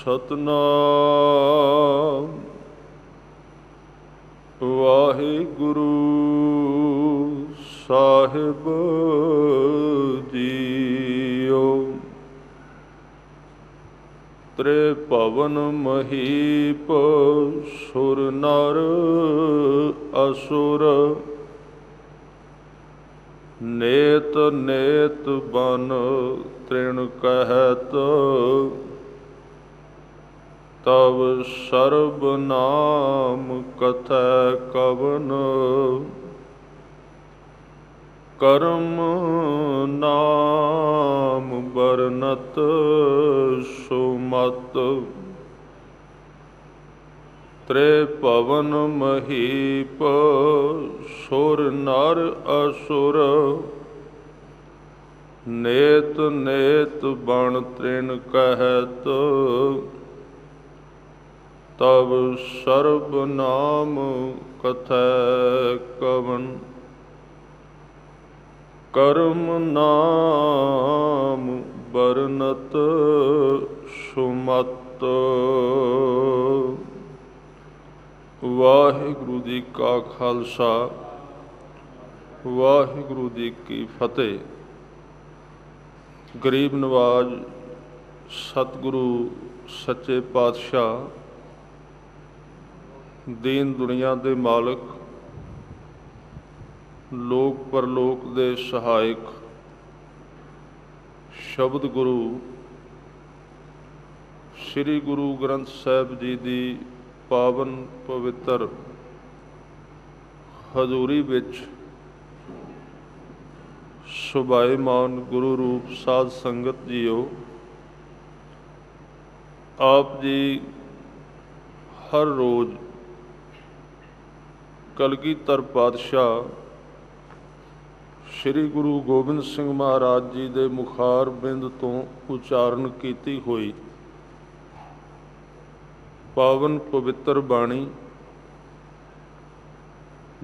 ਸਤਨਾਮ ਵਾਹਿਗੁਰੂ ਸਾਹਿਬ JIO. ਤ੍ਰਿਭਵਨ Mahip ਸੁਰ ਨਰ ਅਸੁਰ, ਨੇਤ ਨੇਤ ਬਨ ਤ੍ਰਿਣ ਕਹਿਤ, ਤਵ ਸਰਬ ਨਾਮ ਕਥੈ ਕਵਨ, ਕਰਮ ਨਾਮ ਬਰਨਤ ਸੁਮਤ। ਤ੍ਰਿਭਵਨ ਮਹੀਪ ਸੁਰ ਨਰ ਅਸੁਰ, ਨੇਤ ਨੇਤ ਬਨ ਤ੍ਰਿਣ ਕਹਿਤ, ਤਵ ਸਰਬ ਨਾਮ ਕਥੈ ਕਵਨ, ਕਰਮ ਨਾਮ ਬਰਨਤ ਸੁਮਤ। ਵਾਹਿਗੁਰੂ ਜੀ ਕਾ ਖਾਲਸਾ, ਵਾਹਿਗੁਰੂ ਜੀ ਕੀ ਫਤਿਹ। ਗਰੀਬ ਨਵਾਜ਼ ਸਤਿਗੁਰੂ ਸੱਚੇ ਪਾਤਸ਼ਾਹ, ਦੀਨ ਦੁਨੀਆ ਦੇ ਮਾਲਕ, ਲੋਕ ਪਰਲੋਕ ਦੇ ਸਹਾਇਕ, ਸ਼ਬਦ ਗੁਰੂ ਸ੍ਰੀ ਗੁਰੂ ਗ੍ਰੰਥ ਸਾਹਿਬ ਜੀ ਦੀ ਪਾਵਨ ਪਵਿੱਤਰ ਹਜ਼ੂਰੀ ਵਿੱਚ ਸੁਭਾਏਮਾਨ ਗੁਰੂ ਰੂਪ ਸਾਧ ਸੰਗਤ ਜੀਓ। ਆਪ ਜੀ ਹਰ ਰੋਜ਼ ਕਲਗੀਧਰ ਪਾਤਸ਼ਾਹ ਸ੍ਰੀ ਗੁਰੂ ਗੋਬਿੰਦ ਸਿੰਘ ਮਹਾਰਾਜ ਜੀ ਦੇ ਮੁਖਾਰ ਬਿੰਦ ਤੋਂ ਉਚਾਰਨ ਕੀਤੀ ਹੋਈ ਪਾਵਨ ਪਵਿੱਤਰ ਬਾਣੀ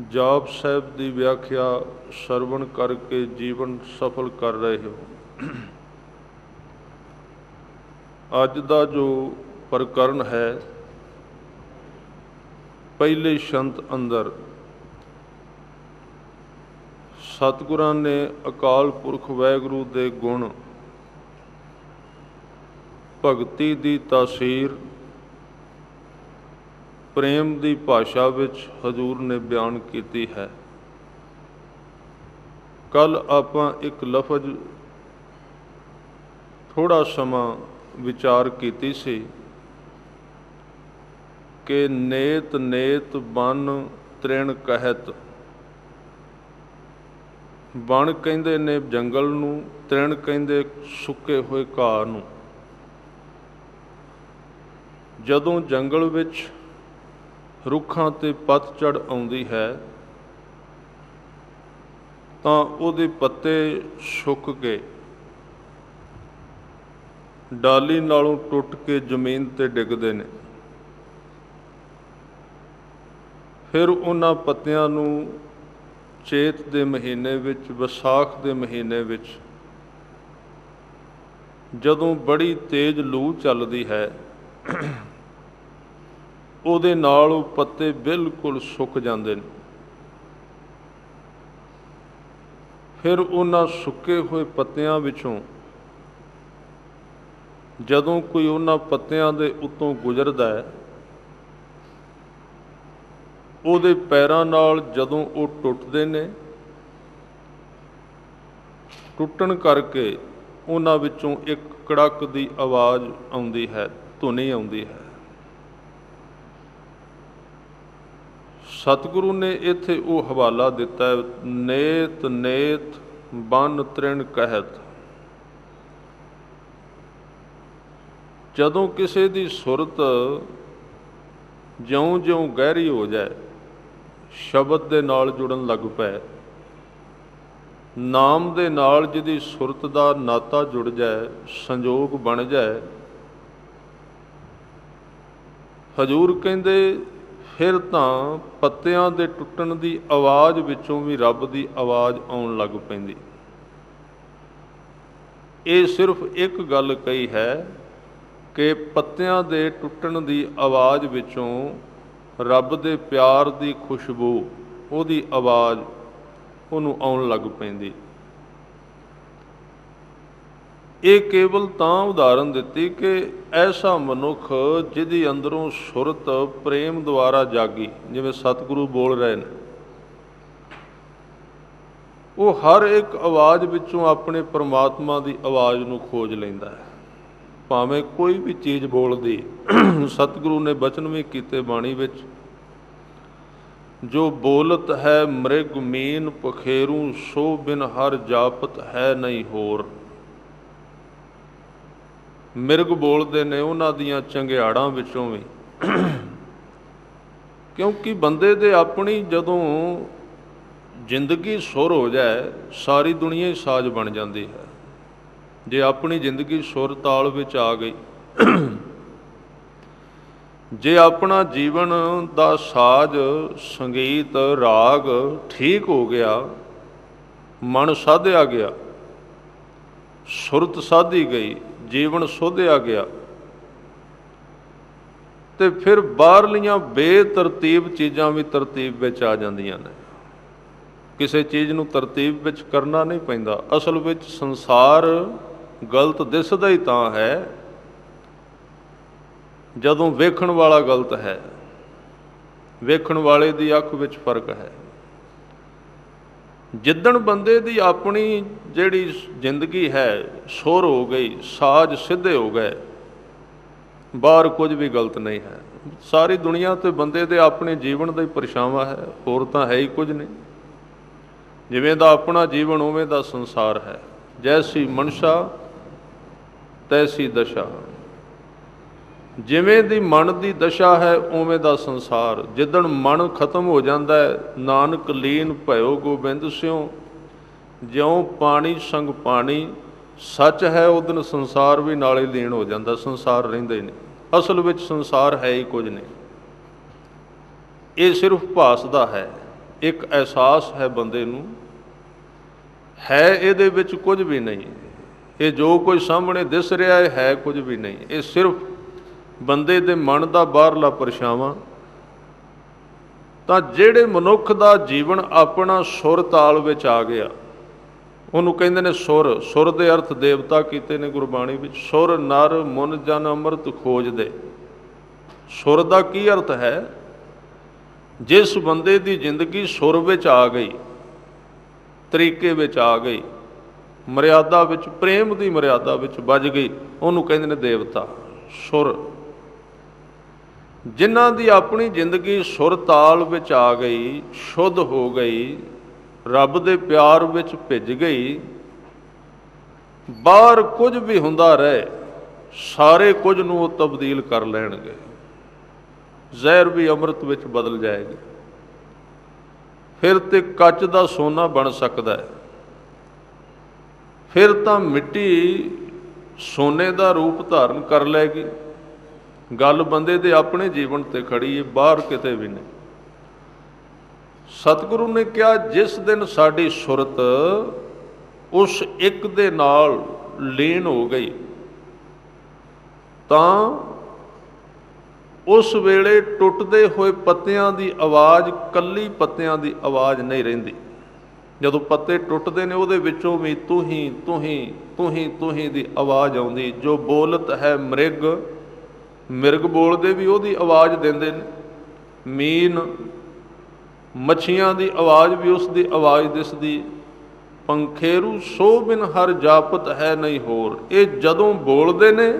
ਜਾਪ ਸਾਹਿਬ ਦੀ ਵਿਆਖਿਆ ਸਰਵਣ ਕਰਕੇ ਜੀਵਨ ਸਫਲ ਕਰ ਰਹੇ ਹੋ। ਅੱਜ ਦਾ ਜੋ ਪ੍ਰਕਰਨ ਹੈ, ਪਹਿਲੇ ਸ਼ੰਤ ਅੰਦਰ ਸਤਿਗੁਰਾਂ ਨੇ ਅਕਾਲ ਪੁਰਖ ਵਾਹਿਗੁਰੂ ਦੇ ਗੁਣ, ਭਗਤੀ ਦੀ ਤਾਸੀਰ ਪ੍ਰੇਮ ਦੀ ਭਾਸ਼ਾ ਵਿੱਚ ਹਜ਼ੂਰ ਨੇ ਬਿਆਨ ਕੀਤੀ ਹੈ। ਕੱਲ੍ਹ ਆਪਾਂ ਇੱਕ ਲਫ਼ਜ਼ ਥੋੜ੍ਹਾ ਸਮਾਂ ਵਿਚਾਰ ਕੀਤੀ ਸੀ ਕਿ ਨੇਤ ਨੇਤ ਬਨ ਤ੍ਰਿਣ ਕਹਿਤ। ਬਣ ਕਹਿੰਦੇ ਨੇ ਜੰਗਲ ਨੂੰ, ਤ੍ਰਿਣ ਕਹਿੰਦੇ ਸੁੱਕੇ ਹੋਏ ਘਾਹ ਨੂੰ। ਜਦੋਂ ਜੰਗਲ ਵਿੱਚ ਰੁੱਖਾਂ 'ਤੇ ਪਤਝੜ ਆਉਂਦੀ ਹੈ ਤਾਂ ਉਹਦੇ ਪੱਤੇ ਸੁੱਕ ਕੇ ਡਾਲੀ ਨਾਲੋਂ ਟੁੱਟ ਕੇ ਜ਼ਮੀਨ 'ਤੇ ਡਿੱਗਦੇ ਨੇ। ਫਿਰ ਉਹਨਾਂ ਪੱਤਿਆਂ ਨੂੰ ਚੇਤ ਦੇ ਮਹੀਨੇ ਵਿੱਚ, ਵਿਸਾਖ ਦੇ ਮਹੀਨੇ ਵਿੱਚ, ਜਦੋਂ ਬੜੀ ਤੇਜ਼ ਲੂ ਚੱਲਦੀ ਹੈ, ਉਹਦੇ ਨਾਲ ਉਹ ਪੱਤੇ ਬਿਲਕੁਲ ਸੁੱਕ ਜਾਂਦੇ ਨੇ। ਫਿਰ ਉਹਨਾਂ ਸੁੱਕੇ ਹੋਏ ਪੱਤਿਆਂ ਵਿੱਚੋਂ ਜਦੋਂ ਕੋਈ ਉਹਨਾਂ ਪੱਤਿਆਂ ਦੇ ਉੱਤੋਂ ਗੁਜ਼ਰਦਾ ਹੈ, ਉਹਦੇ ਪੈਰਾਂ ਨਾਲ ਜਦੋਂ ਉਹ ਟੁੱਟਦੇ ਨੇ, ਟੁੱਟਣ ਕਰਕੇ ਉਹਨਾਂ ਵਿੱਚੋਂ ਇੱਕ ਕੜਕ ਦੀ ਆਵਾਜ਼ ਆਉਂਦੀ ਹੈ, ਧੁਨੀ ਆਉਂਦੀ ਹੈ। ਸਤਿਗੁਰੂ ਨੇ ਇੱਥੇ ਉਹ ਹਵਾਲਾ ਦਿੱਤਾ ਹੈ, ਨੇਤ ਨੇਤ ਬਨ ਤ੍ਰਿਣ ਕਹਿਤ। ਜਦੋਂ ਕਿਸੇ ਦੀ ਸੁਰਤ ਜਿਉਂ-ਜਿਉਂ ਗਹਿਰੀ ਹੋ ਜਾਏ, ਸ਼ਬਦ ਦੇ ਨਾਲ ਜੁੜਨ ਲੱਗ ਪਏ, ਨਾਮ ਦੇ ਨਾਲ ਜਿਹਦੀ ਸੁਰਤ ਦਾ ਨਾਤਾ ਜੁੜ ਜਾਏ, ਸੰਜੋਗ ਬਣ ਜਾਏ, ਹਜ਼ੂਰ ਕਹਿੰਦੇ ਫਿਰ ਤਾਂ ਪੱਤਿਆਂ ਦੇ ਟੁੱਟਣ ਦੀ ਆਵਾਜ਼ ਵਿੱਚੋਂ ਵੀ ਰੱਬ ਦੀ ਆਵਾਜ਼ ਆਉਣ ਲੱਗ ਪੈਂਦੀ। ਇਹ ਸਿਰਫ ਇੱਕ ਗੱਲ ਕਹੀ ਹੈ ਕਿ ਪੱਤਿਆਂ ਦੇ ਟੁੱਟਣ ਦੀ ਆਵਾਜ਼ ਵਿੱਚੋਂ ਰੱਬ ਦੇ ਪਿਆਰ ਦੀ ਖੁਸ਼ਬੂ, ਉਹਦੀ ਆਵਾਜ਼ ਉਹਨੂੰ ਆਉਣ ਲੱਗ ਪੈਂਦੀ। ਇਹ ਕੇਵਲ ਤਾਂ ਉਦਾਹਰਨ ਦਿੱਤੀ ਕਿ ਐਸਾ ਮਨੁੱਖ ਜਿਹਦੀ ਅੰਦਰੋਂ ਸੁਰਤ ਪ੍ਰੇਮ ਦੁਆਰਾ ਜਾਗੀ, ਜਿਵੇਂ ਸਤਿਗੁਰੂ ਬੋਲ ਰਹੇ ਨੇ, ਉਹ ਹਰ ਇੱਕ ਆਵਾਜ਼ ਵਿੱਚੋਂ ਆਪਣੇ ਪਰਮਾਤਮਾ ਦੀ ਆਵਾਜ਼ ਨੂੰ ਖੋਜ ਲੈਂਦਾ ਹੈ। ਭਾਵੇਂ ਕੋਈ ਵੀ ਚੀਜ਼ ਬੋਲਦੀ, ਸਤਿਗੁਰੂ ਨੇ ਬਚਨ ਵੀ ਕੀਤੇ ਬਾਣੀ ਵਿੱਚ, ਜੋ ਬੋਲਤ ਹੈ ਮ੍ਰਿਗ ਮੀਨ ਪਖੇਰੂ, ਸੋ ਬਿਨ ਹਰ ਜਾਪਤ ਹੈ ਨਹੀਂ ਹੋਰ। ਮਿਰਗ ਬੋਲਦੇ ਨੇ ਉਹਨਾਂ ਦੀਆਂ ਚੰਗਿਆੜਾਂ ਵਿੱਚੋਂ ਵੀ, ਕਿਉਂਕਿ ਬੰਦੇ ਦੇ ਆਪਣੀ ਜਦੋਂ ਜ਼ਿੰਦਗੀ ਸੁਰ ਹੋ ਜਾਏ, ਸਾਰੀ ਦੁਨੀਆ ਹੀ ਸਾਜ਼ ਬਣ ਜਾਂਦੀ ਹੈ। ਜੇ ਆਪਣੀ ਜ਼ਿੰਦਗੀ ਸੁਰ ਤਾਲ ਵਿੱਚ ਆ ਗਈ, ਜੇ ਆਪਣਾ ਜੀਵਨ ਦਾ ਸਾਜ਼ ਸੰਗੀਤ ਰਾਗ ਠੀਕ ਹੋ ਗਿਆ, ਮਨ ਸਾਧਿਆ ਗਿਆ, ਸੁਰਤ ਸਾਧੀ ਗਈ, ਜੀਵਨ ਸੋਧਿਆ ਗਿਆ, ਤੇ ਫਿਰ ਬਾਹਰਲੀਆਂ ਬੇਤਰਤੀਬ ਚੀਜ਼ਾਂ ਵੀ ਤਰਤੀਬ ਵਿੱਚ ਆ ਜਾਂਦੀਆਂ ਨੇ। ਕਿਸੇ ਚੀਜ਼ ਨੂੰ ਤਰਤੀਬ ਵਿੱਚ ਕਰਨਾ ਨਹੀਂ ਪੈਂਦਾ। ਅਸਲ ਵਿੱਚ ਸੰਸਾਰ ਗਲਤ ਦਿਸਦਾ ਹੀ ਤਾਂ ਹੈ ਜਦੋਂ ਵੇਖਣ ਵਾਲਾ ਗਲਤ ਹੈ, ਵੇਖਣ ਵਾਲੇ ਦੀ ਅੱਖ ਵਿੱਚ ਫਰਕ ਹੈ। ਜਿੱਦਣ ਬੰਦੇ ਦੀ ਆਪਣੀ ਜਿਹੜੀ ਜ਼ਿੰਦਗੀ ਹੈ ਸੁਰ ਹੋ ਗਈ, ਸਾਜ਼ ਸਿੱਧੇ ਹੋ ਗਏ, ਬਾਹਰ ਕੁਝ ਵੀ ਗਲਤ ਨਹੀਂ ਹੈ। ਸਾਰੀ ਦੁਨੀਆ ਤੇ ਬੰਦੇ ਦੇ ਆਪਣੇ ਜੀਵਨ ਦਾ ਹੀ ਪਰਛਾਵਾਂ ਹੈ, ਹੋਰ ਤਾਂ ਹੈ ਹੀ ਕੁਝ ਨਹੀਂ। ਜਿਵੇਂ ਦਾ ਆਪਣਾ ਜੀਵਨ ਉਵੇਂ ਦਾ ਸੰਸਾਰ ਹੈ। ਜੈਸੀ ਮਨਸ਼ਾ ਤੈਸੀ ਦਸ਼ਾ, ਜਿਵੇਂ ਦੀ ਮਨ ਦੀ ਦਸ਼ਾ ਹੈ ਉਵੇਂ ਦਾ ਸੰਸਾਰ। ਜਿੱਦਣ ਮਨ ਖਤਮ ਹੋ ਜਾਂਦਾ ਹੈ, ਨਾਨਕ ਲੀਨ ਭਇਓ ਗੋਬਿੰਦ ਸਿਉ, ਜਿਉਂ ਪਾਣੀ ਸੰਗ ਪਾਣੀ ਸੱਚ ਹੈ, ਉਦਣ ਸੰਸਾਰ ਵੀ ਨਾਲੇ ਲੀਨ ਹੋ ਜਾਂਦਾ, ਸੰਸਾਰ ਰਹਿੰਦਾ ਹੀ ਨਹੀਂ। ਅਸਲ ਵਿੱਚ ਸੰਸਾਰ ਹੈ ਹੀ ਕੁਝ ਨਹੀਂ, ਇਹ ਸਿਰਫ ਭਾਸਦਾ ਹੈ, ਇੱਕ ਅਹਿਸਾਸ ਹੈ ਬੰਦੇ ਨੂੰ, ਹੈ ਇਹਦੇ ਵਿੱਚ ਕੁਝ ਵੀ ਨਹੀਂ। ਇਹ ਜੋ ਕੁਝ ਸਾਹਮਣੇ ਦਿਸ ਰਿਹਾ ਹੈ ਕੁਝ ਵੀ ਨਹੀਂ, ਇਹ ਸਿਰਫ ਬੰਦੇ ਦੇ ਮਨ ਦਾ ਬਾਹਰਲਾ ਪਰਛਾਵਾਂ। ਤਾਂ ਜਿਹੜੇ ਮਨੁੱਖ ਦਾ ਜੀਵਨ ਆਪਣਾ ਸੁਰ ਤਾਲ ਵਿੱਚ ਆ ਗਿਆ, ਉਹਨੂੰ ਕਹਿੰਦੇ ਨੇ ਸੁਰ। ਸੁਰ ਦੇ ਅਰਥ ਦੇਵਤਾ ਕੀਤੇ ਨੇ ਗੁਰਬਾਣੀ ਵਿੱਚ। ਸੁਰ ਨਰ ਮੁਨ ਜਨ ਅੰਮ੍ਰਿਤ ਖੋਜਦੇ। ਸੁਰ ਦਾ ਕੀ ਅਰਥ ਹੈ? ਜਿਸ ਬੰਦੇ ਦੀ ਜ਼ਿੰਦਗੀ ਸੁਰ ਵਿੱਚ ਆ ਗਈ, ਤਰੀਕੇ ਵਿੱਚ ਆ ਗਈ, ਮਰਿਆਦਾ ਵਿੱਚ, ਪ੍ਰੇਮ ਦੀ ਮਰਿਆਦਾ ਵਿੱਚ ਵੱਜ ਗਈ, ਉਹਨੂੰ ਕਹਿੰਦੇ ਨੇ ਦੇਵਤਾ। ਸੁਰ ਜਿਨ੍ਹਾਂ ਦੀ ਆਪਣੀ ਜ਼ਿੰਦਗੀ ਸੁਰ ਤਾਲ ਵਿੱਚ ਆ ਗਈ, ਸ਼ੁੱਧ ਹੋ ਗਈ, ਰੱਬ ਦੇ ਪਿਆਰ ਵਿੱਚ ਭਿੱਜ ਗਈ, ਬਾਹਰ ਕੁਝ ਵੀ ਹੁੰਦਾ ਰਹੇ, ਸਾਰੇ ਕੁਝ ਨੂੰ ਉਹ ਤਬਦੀਲ ਕਰ ਲੈਣਗੇ। ਜ਼ਹਿਰ ਵੀ ਅੰਮ੍ਰਿਤ ਵਿੱਚ ਬਦਲ ਜਾਏਗੀ। ਫਿਰ ਤੇ ਕੱਚ ਦਾ ਸੋਨਾ ਬਣ ਸਕਦਾ ਹੈ, ਫਿਰ ਤਾਂ ਮਿੱਟੀ ਸੋਨੇ ਦਾ ਰੂਪ ਧਾਰਨ ਕਰ ਲਏਗੀ। ਗੱਲ ਬੰਦੇ ਦੇ ਆਪਣੇ ਜੀਵਨ ਤੇ ਖੜੀ ਹੈ, ਬਾਹਰ ਕਿਤੇ ਵੀ ਨਹੀਂ। ਸਤਿਗੁਰੂ ਨੇ ਕਿਹਾ, ਜਿਸ ਦਿਨ ਸਾਡੀ ਸੁਰਤ ਉਸ ਇੱਕ ਦੇ ਨਾਲ ਲੀਨ ਹੋ ਗਈ, ਤਾਂ ਉਸ ਵੇਲੇ ਟੁੱਟਦੇ ਹੋਏ ਪੱਤਿਆਂ ਦੀ ਆਵਾਜ਼ ਕੱਲੀ ਪੱਤਿਆਂ ਦੀ ਆਵਾਜ਼ ਨਹੀਂ ਰਹਿੰਦੀ। ਜਦੋਂ ਪੱਤੇ ਟੁੱਟਦੇ ਨੇ, ਉਹਦੇ ਵਿੱਚੋਂ ਵੀ ਤੂੰ ਹੀ ਤੂੰ ਹੀ ਤੂੰ ਹੀ ਤੂੰ ਹੀ ਦੀ ਆਵਾਜ਼ ਆਉਂਦੀ। ਜੋ ਬੋਲਤ ਹੈ ਮ੍ਰਿਗ, ਮਿਰਗ ਬੋਲਦੇ ਵੀ ਉਹਦੀ ਆਵਾਜ਼ ਦਿੰਦੇ ਨੇ। ਮੀਨ ਮੱਛੀਆਂ ਦੀ ਆਵਾਜ਼ ਵੀ ਉਸ ਦੀ ਆਵਾਜ਼ ਦਿਸਦੀ। ਪੰਖੇਰੂ ਸੋ ਬਿਨ ਹਰ ਜਾਪਤ ਹੈ ਨਹੀਂ ਹੋਰ। ਇਹ ਜਦੋਂ ਬੋਲਦੇ ਨੇ,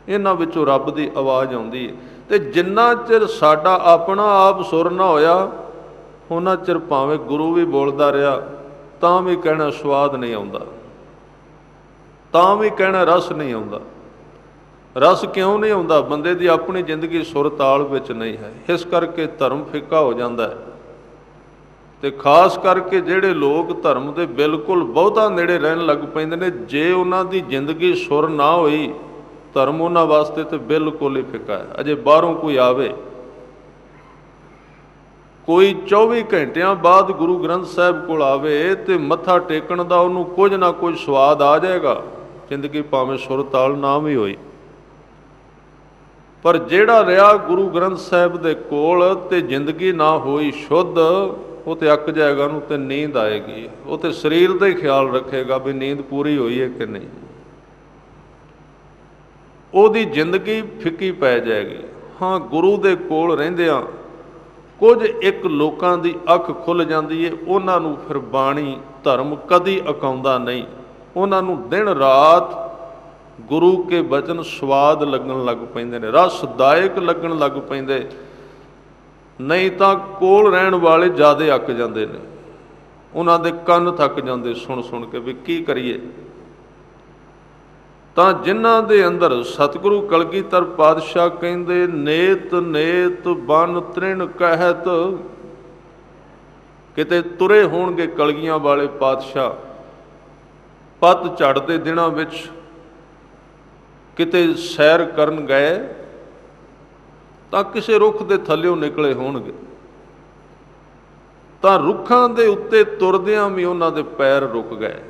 ਇਹਨਾਂ ਵਿੱਚੋਂ ਰੱਬ ਦੀ ਆਵਾਜ਼ ਆਉਂਦੀ ਹੈ। ਅਤੇ ਜਿੰਨਾ ਚਿਰ ਸਾਡਾ ਆਪਣਾ ਆਪ ਸੁਰ ਨਾ ਹੋਇਆ, ਉਹਨਾਂ ਚਿਰ ਭਾਵੇਂ ਗੁਰੂ ਵੀ ਬੋਲਦਾ ਰਿਹਾ, ਤਾਂ ਵੀ ਕਹਿਣਾ ਸਵਾਦ ਨਹੀਂ ਆਉਂਦਾ, ਤਾਂ ਵੀ ਕਹਿਣਾ ਰਸ ਨਹੀਂ ਆਉਂਦਾ। ਰਸ ਕਿਉਂ ਨਹੀਂ ਆਉਂਦਾ? ਬੰਦੇ ਦੀ ਆਪਣੀ ਜ਼ਿੰਦਗੀ ਸੁਰ ਤਾਲ ਵਿੱਚ ਨਹੀਂ ਹੈ। ਇਸ ਕਰਕੇ ਧਰਮ ਫਿੱਕਾ ਹੋ ਜਾਂਦਾ ਹੈ। ਅਤੇ ਖਾਸ ਕਰਕੇ ਜਿਹੜੇ ਲੋਕ ਧਰਮ ਦੇ ਬਿਲਕੁਲ ਬਹੁਤਾ ਨੇੜੇ ਰਹਿਣ ਲੱਗ ਪੈਂਦੇ ਨੇ, ਜੇ ਉਹਨਾਂ ਦੀ ਜ਼ਿੰਦਗੀ ਸੁਰ ਨਾ ਹੋਈ, ਧਰਮ ਉਹਨਾਂ ਵਾਸਤੇ ਤਾਂ ਬਿਲਕੁਲ ਹੀ ਫਿੱਕਾ ਹੈ। ਅਜੇ ਬਾਹਰੋਂ ਕੋਈ ਆਵੇ, ਕੋਈ 24 ਘੰਟਿਆਂ ਬਾਅਦ ਗੁਰੂ ਗ੍ਰੰਥ ਸਾਹਿਬ ਕੋਲ ਆਵੇ, ਅਤੇ ਮੱਥਾ ਟੇਕਣ ਦਾ ਉਹਨੂੰ ਕੁਝ ਨਾ ਕੁਝ ਸਵਾਦ ਆ ਜਾਏਗਾ, ਜ਼ਿੰਦਗੀ ਭਾਵੇਂ ਸੁਰ ਤਾਲ ਨਾ ਵੀ ਹੋਈ। ਪਰ ਜਿਹੜਾ ਰਿਹਾ ਗੁਰੂ ਗ੍ਰੰਥ ਸਾਹਿਬ ਦੇ ਕੋਲ ਤੇ ਜ਼ਿੰਦਗੀ ਨਾ ਹੋਈ ਸ਼ੁੱਧ, ਉਹ ਤੇ ਅੱਕ ਜਾਏਗਾ, ਉਹਨੂੰ ਤੇ ਨੀਂਦ ਆਏਗੀ, ਉਹ ਤੇ ਸਰੀਰ ਦਾ ਹੀ ਖਿਆਲ ਰੱਖੇਗਾ ਵੀ ਨੀਂਦ ਪੂਰੀ ਹੋਈ ਹੈ ਕਿ ਨਹੀਂ। ਉਹਦੀ ਜ਼ਿੰਦਗੀ ਫਿੱਕੀ ਪੈ ਜਾਏਗੀ। ਹਾਂ, ਗੁਰੂ ਦੇ ਕੋਲ ਰਹਿੰਦਿਆਂ ਕੁਝ ਇੱਕ ਲੋਕਾਂ ਦੀ ਅੱਖ ਖੁੱਲ੍ਹ ਜਾਂਦੀ ਹੈ, ਉਹਨਾਂ ਨੂੰ ਫਿਰ ਬਾਣੀ ਧਰਮ ਕਦੀ ਅਕਾਉਂਦਾ ਨਹੀਂ। ਉਹਨਾਂ ਨੂੰ ਦਿਨ ਰਾਤ ਗੁਰੂ ਕੇ ਬਚਨ ਸਵਾਦ ਲੱਗਣ ਲੱਗ ਪੈਂਦੇ ਨੇ, ਰਸਦਾਇਕ ਲੱਗਣ ਲੱਗ ਪੈਂਦੇ। ਨਹੀਂ ਤਾਂ ਕੋਲ ਰਹਿਣ ਵਾਲੇ ਜ਼ਿਆਦਾ ਅੱਕ ਜਾਂਦੇ ਨੇ, ਉਹਨਾਂ ਦੇ ਕੰਨ ਥੱਕ ਜਾਂਦੇ ਸੁਣ ਸੁਣ ਕੇ ਵੀ ਕੀ ਕਰੀਏ। ਤਾਂ ਜਿਨ੍ਹਾਂ ਦੇ ਅੰਦਰ ਸਤਿਗੁਰੂ ਕਲਗੀਧਰ ਪਾਤਸ਼ਾਹ ਕਹਿੰਦੇ ਨੇਤ ਨੇਤ ਬਨ ਤ੍ਰਿਣ ਕਹਿਤ, ਕਿਤੇ ਤੁਰੇ ਹੋਣਗੇ ਕਲਗੀਆਂ ਵਾਲੇ ਪਾਤਸ਼ਾਹ ਪੱਤ ਝੜ ਦੇ ਦਿਨਾਂ ਵਿੱਚ, ਕਿਤੇ ਸੈਰ ਕਰਨ ਗਏ ਤਾਂ ਕਿਸੇ ਰੁੱਖ ਦੇ ਥੱਲਿਓਂ ਨਿਕਲੇ ਹੋਣਗੇ, ਤਾਂ ਰੁੱਖਾਂ ਦੇ ਉੱਤੇ ਤੁਰਦਿਆਂ ਵੀ ਉਹਨਾਂ ਦੇ ਪੈਰ ਰੁਕ ਗਏ।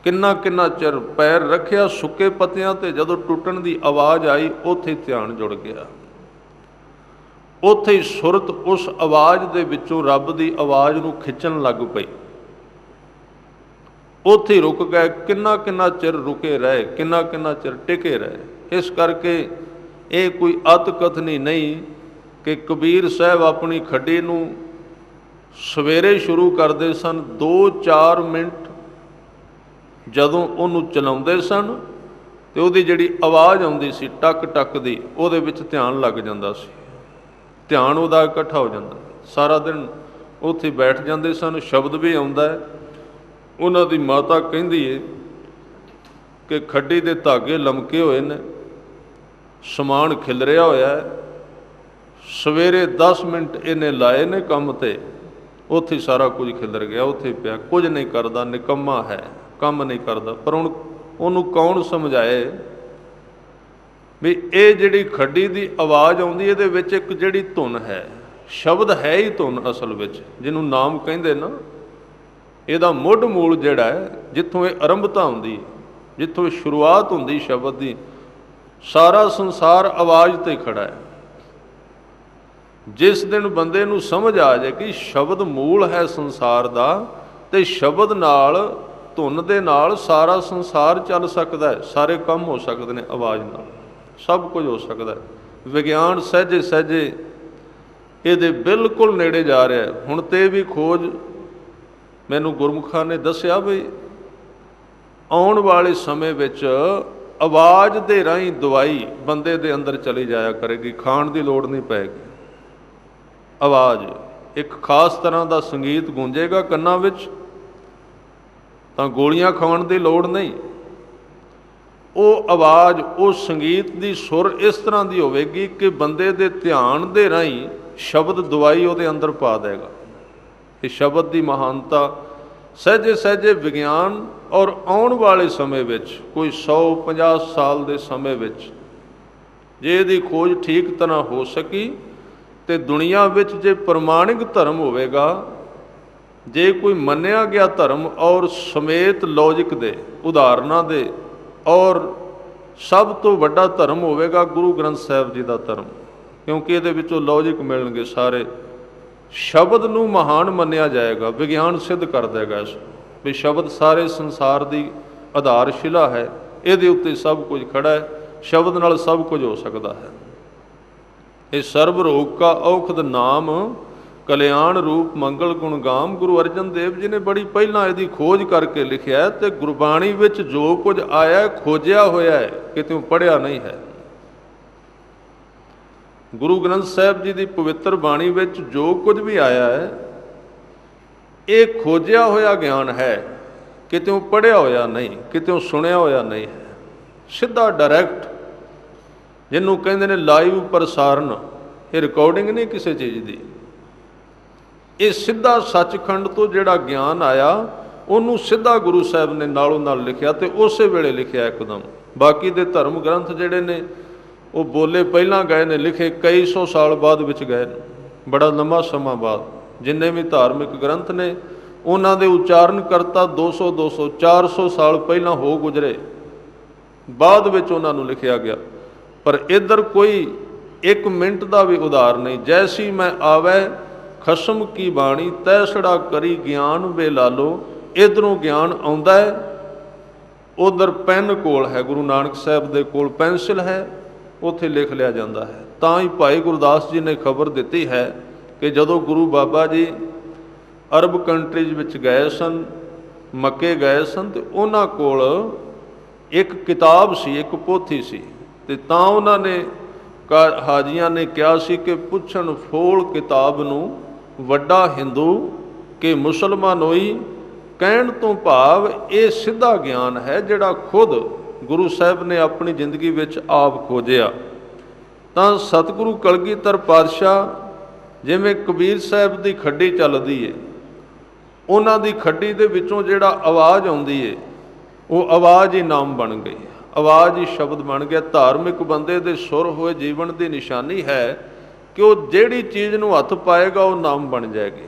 ਕਿੰਨਾ ਕਿੰਨਾ ਚਿਰ ਪੈਰ ਰੱਖਿਆ ਸੁੱਕੇ ਪੱਤਿਆਂ ਤੇ, ਜਦੋਂ ਟੁੱਟਣ ਦੀ ਆਵਾਜ਼ ਆਈ ਉੱਥੇ ਧਿਆਨ ਜੁੜ ਗਿਆ, ਉੱਥੇ ਹੀ ਸੁਰਤ ਉਸ ਆਵਾਜ਼ ਦੇ ਵਿੱਚੋਂ ਰੱਬ ਦੀ ਆਵਾਜ਼ ਨੂੰ ਖਿੱਚਣ ਲੱਗ ਪਈ, ਉੱਥੇ ਹੀ ਰੁਕ ਗਏ। ਕਿੰਨਾ ਕਿੰਨਾ ਚਿਰ ਰੁਕੇ ਰਹੇ, ਕਿੰਨਾ ਕਿੰਨਾ ਚਿਰ ਟਿਕੇ ਰਹੇ। ਇਸ ਕਰਕੇ ਇਹ ਕੋਈ ਅਤ ਕਥਨੀ ਨਹੀਂ ਕਿ ਕਬੀਰ ਸਾਹਿਬ ਆਪਣੀ ਖੱਡੀ ਨੂੰ ਸਵੇਰੇ ਸ਼ੁਰੂ ਕਰਦੇ ਸਨ, 2-4 ਮਿੰਟ ਜਦੋਂ ਉਹਨੂੰ ਚਲਾਉਂਦੇ ਸਨ ਤੇ ਉਹਦੀ ਜਿਹੜੀ ਆਵਾਜ਼ ਆਉਂਦੀ ਸੀ ਟਕ ਟਕ ਦੀ, ਉਹਦੇ ਵਿੱਚ ਧਿਆਨ ਲੱਗ ਜਾਂਦਾ ਸੀ, ਧਿਆਨ ਉਹਦਾ ਇਕੱਠਾ ਹੋ ਜਾਂਦਾ। ਸਾਰਾ ਦਿਨ ਉੱਥੇ ਬੈਠ ਜਾਂਦੇ ਸਨ। ਸ਼ਬਦ ਵੀ ਆਉਂਦਾ ਹੈ, ਉਹਨਾਂ ਦੀ ਮਾਤਾ ਕਹਿੰਦੀ ਹੈ ਕਿ ਖੱਡੀ ਦੇ ਧਾਗੇ ਲਮਕੇ ਹੋਏ ਨੇ, ਸਮਾਨ ਖਿਲਰਿਆ ਹੋਇਆ ਹੈ, ਸਵੇਰੇ 10 ਮਿੰਟ ਇਹਨੇ ਲਾਏ ਨੇ ਕੰਮ ਤੇ, ਉੱਥੇ ਸਾਰਾ ਕੁਝ ਖਿਲਰ ਗਿਆ, ਉੱਥੇ ਪਿਆ, ਕੁਝ ਨਹੀਂ ਕਰਦਾ, ਨਿਕੰਮਾ ਹੈ, ਕੰਮ ਨਹੀਂ ਕਰਦਾ। ਪਰ ਹੁਣ ਉਹਨੂੰ ਕੌਣ ਸਮਝਾਏ ਵੀ ਇਹ ਜਿਹੜੀ ਖੱਡੀ ਦੀ ਆਵਾਜ਼ ਆਉਂਦੀ, ਇਹਦੇ ਵਿੱਚ ਇੱਕ ਜਿਹੜੀ ਧੁਨ ਹੈ, ਸ਼ਬਦ ਹੈ ਹੀ ਧੁਨ ਅਸਲ ਵਿੱਚ, ਜਿਹਨੂੰ ਨਾਮ ਕਹਿੰਦੇ ਨਾ, ਇਹਦਾ ਮੁੱਢ ਮੂਲ ਜਿਹੜਾ ਹੈ, ਜਿੱਥੋਂ ਇਹ ਆਰੰਭਤਾ ਹੁੰਦੀ, ਜਿੱਥੋਂ ਇਹ ਸ਼ੁਰੂਆਤ ਹੁੰਦੀ ਸ਼ਬਦ ਦੀ, ਸਾਰਾ ਸੰਸਾਰ ਆਵਾਜ਼ ਤੇ ਖੜਾ ਹੈ। ਜਿਸ ਦਿਨ ਬੰਦੇ ਨੂੰ ਸਮਝ ਆ ਜਾਏ ਕਿ ਸ਼ਬਦ ਮੂਲ ਹੈ ਸੰਸਾਰ ਦਾ, ਤੇ ਸ਼ਬਦ ਨਾਲ, ਧੁਨ ਦੇ ਨਾਲ ਸਾਰਾ ਸੰਸਾਰ ਚੱਲ ਸਕਦਾ ਹੈ, ਸਾਰੇ ਕੰਮ ਹੋ ਸਕਦੇ ਨੇ ਆਵਾਜ਼ ਨਾਲ, ਸਭ ਕੁਝ ਹੋ ਸਕਦਾ ਹੈ। ਵਿਗਿਆਨ ਸਹਿਜੇ ਸਹਿਜੇ ਇਹਦੇ ਬਿਲਕੁਲ ਨੇੜੇ ਜਾ ਰਿਹਾ ਹੈ। ਹੁਣ ਤੇ ਵੀ ਖੋਜ ਮੈਨੂੰ ਗੁਰਮੁਖਾਂ ਨੇ ਦੱਸਿਆ ਵੀ ਆਉਣ ਵਾਲੇ ਸਮੇਂ ਵਿੱਚ ਆਵਾਜ਼ ਦੇ ਰਾਹੀਂ ਦਵਾਈ ਬੰਦੇ ਦੇ ਅੰਦਰ ਚਲੀ ਜਾਇਆ ਕਰੇਗੀ, ਖਾਣ ਦੀ ਲੋੜ ਨਹੀਂ ਪਏਗੀ। ਆਵਾਜ਼ ਇੱਕ ਖਾਸ ਤਰ੍ਹਾਂ ਦਾ ਸੰਗੀਤ ਗੂੰਜੇਗਾ ਕੰਨਾਂ ਵਿੱਚ, ਤਾਂ ਗੋਲੀਆਂ ਖਾਣ ਦੀ ਲੋੜ ਨਹੀਂ। ਉਹ ਆਵਾਜ਼, ਉਹ ਸੰਗੀਤ ਦੀ ਸੁਰ ਇਸ ਤਰ੍ਹਾਂ ਦੀ ਹੋਵੇਗੀ ਕਿ ਬੰਦੇ ਦੇ ਧਿਆਨ ਦੇ ਰਾਹੀਂ ਸ਼ਬਦ ਦਵਾਈ ਉਹਦੇ ਅੰਦਰ ਪਾ ਦੇਗਾ। ਇਹ ਸ਼ਬਦ ਦੀ ਮਹਾਨਤਾ ਸਹਿਜੇ ਸਹਿਜੇ ਵਿਗਿਆਨ, ਔਰ ਆਉਣ ਵਾਲੇ ਸਮੇਂ ਵਿੱਚ ਕੋਈ 100-50 ਸਾਲ ਦੇ ਸਮੇਂ ਵਿੱਚ ਜੇ ਇਹਦੀ ਖੋਜ ਠੀਕ ਤਰ੍ਹਾਂ ਹੋ ਸਕੀ, ਤੇ ਦੁਨੀਆ ਵਿੱਚ ਜੇ ਪ੍ਰਮਾਣਿਕ ਧਰਮ ਹੋਵੇਗਾ, ਜੇ ਕੋਈ ਮੰਨਿਆ ਗਿਆ ਧਰਮ ਔਰ ਸਮੇਤ ਲੌਜਿਕ ਦੇ, ਉਦਾਹਰਨਾਂ ਦੇ, ਔਰ ਸਭ ਤੋਂ ਵੱਡਾ ਧਰਮ ਹੋਵੇਗਾ ਗੁਰੂ ਗ੍ਰੰਥ ਸਾਹਿਬ ਜੀ ਦਾ ਧਰਮ, ਕਿਉਂਕਿ ਇਹਦੇ ਵਿੱਚੋਂ ਲੌਜਿਕ ਮਿਲਣਗੇ ਸਾਰੇ। ਸ਼ਬਦ ਨੂੰ ਮਹਾਨ ਮੰਨਿਆ ਜਾਏਗਾ, ਵਿਗਿਆਨ ਸਿੱਧ ਕਰ ਦੇਗਾ ਇਸ ਵੀ ਸ਼ਬਦ ਸਾਰੇ ਸੰਸਾਰ ਦੀ ਆਧਾਰਸ਼ਿਲਾ ਹੈ, ਇਹਦੇ ਉੱਤੇ ਸਭ ਕੁਝ ਖੜਾ ਹੈ, ਸ਼ਬਦ ਨਾਲ ਸਭ ਕੁਝ ਹੋ ਸਕਦਾ ਹੈ। ਇਹ ਸਰਬ ਰੋਗ ਕਾ ਔਖਦ ਨਾਮ, ਕਲਿਆਣ ਰੂਪ ਮੰਗਲ ਗੁਣਗਾਮ। ਗੁਰੂ ਅਰਜਨ ਦੇਵ ਜੀ ਨੇ ਬੜੀ ਪਹਿਲਾਂ ਇਹਦੀ ਖੋਜ ਕਰਕੇ ਲਿਖਿਆ, ਤੇ ਗੁਰਬਾਣੀ ਵਿੱਚ ਜੋ ਕੁਝ ਆਇਆ ਖੋਜਿਆ ਹੋਇਆ ਹੈ, ਕਿਤੇ ਪੜ੍ਹਿਆ ਨਹੀਂ ਹੈ। ਗੁਰੂ ਗ੍ਰੰਥ ਸਾਹਿਬ ਜੀ ਦੀ ਪਵਿੱਤਰ ਬਾਣੀ ਵਿੱਚ ਜੋ ਕੁਝ ਵੀ ਆਇਆ ਹੈ, ਇਹ ਖੋਜਿਆ ਹੋਇਆ ਗਿਆਨ ਹੈ, ਕਿਤੇ ਪੜ੍ਹਿਆ ਹੋਇਆ ਨਹੀਂ, ਕਿਤੇ ਸੁਣਿਆ ਹੋਇਆ ਨਹੀਂ ਹੈ। ਸਿੱਧਾ ਡਾਇਰੈਕਟ, ਜਿਹਨੂੰ ਕਹਿੰਦੇ ਨੇ ਲਾਈਵ ਪ੍ਰਸਾਰਨ, ਇਹ ਰਿਕਾਰਡਿੰਗ ਨਹੀਂ ਕਿਸੇ ਚੀਜ਼ ਦੀ, ਇਹ ਸਿੱਧਾ ਸੱਚਖੰਡ ਤੋਂ ਜਿਹੜਾ ਗਿਆਨ ਆਇਆ, ਉਹਨੂੰ ਸਿੱਧਾ ਗੁਰੂ ਸਾਹਿਬ ਨੇ ਨਾਲੋਂ ਨਾਲ ਲਿਖਿਆ, ਤੇ ਉਸੇ ਵੇਲੇ ਲਿਖਿਆ ਇੱਕਦਮ। ਬਾਕੀ ਦੇ ਧਰਮ ਗ੍ਰੰਥ ਜਿਹੜੇ ਨੇ ਉਹ ਬੋਲੇ ਪਹਿਲਾਂ ਗਏ ਨੇ, ਲਿਖੇ ਕਈ ਸੌ ਸਾਲ ਬਾਅਦ ਵਿੱਚ ਗਏ ਨੇ, ਬੜਾ ਲੰਮਾ ਸਮਾਂ ਬਾਅਦ। ਜਿੰਨੇ ਵੀ ਧਾਰਮਿਕ ਗ੍ਰੰਥ ਨੇ ਉਹਨਾਂ ਦੇ ਉਚਾਰਨ ਕਰਤਾ 200-400 ਸਾਲ ਪਹਿਲਾਂ ਹੋ ਗੁਜ਼ਰੇ, ਬਾਅਦ ਵਿੱਚ ਉਹਨਾਂ ਨੂੰ ਲਿਖਿਆ ਗਿਆ। पर इधर कोई एक मिनट का भी उधार नहीं। जैसी मैं आवे खसम की बाणी तैसड़ा करी ज्ञान वे लालो। इधरों ज्ञान आउंदा है, उधर पैन कोल है, गुरु नानक साहब दे कोल पेंसिल है, उत्थे लिख लिया जाता है। तां ही भाई गुरदास जी ने खबर दी है कि जदों गुरु बाबा जी अरब कंट्रीज विच गए सन, मक्के गए सन, तो उन्हां कोल एक किताब सी, एक पोथी सी, ते तां उन्हां ने हाजियां ने कहा सी कि पुछण फोल किताब नूं वड्डा हिंदू कि मुसलमान होई। कहण तो भाव ये सीधा ज्ञान है जिहड़ा खुद गुरु साहब ने अपनी जिंदगी विच आप खोजिया। तां सतगुरु कलगीधर पातशाह जिवें कबीर साहब की खड्डी चलदी है, उन्हां दी खड्डी दे विचों जिहड़ा आवाज़ आउंदी है वो आवाज़ ही नाम बन गई, आवाज़ ही शब्द बन गया। धार्मिक बंदे दे सुर होए जीवन की निशानी है कि वो जिहड़ी चीज़ नूं हत्थ पाएगा वो नाम बन जाएगी।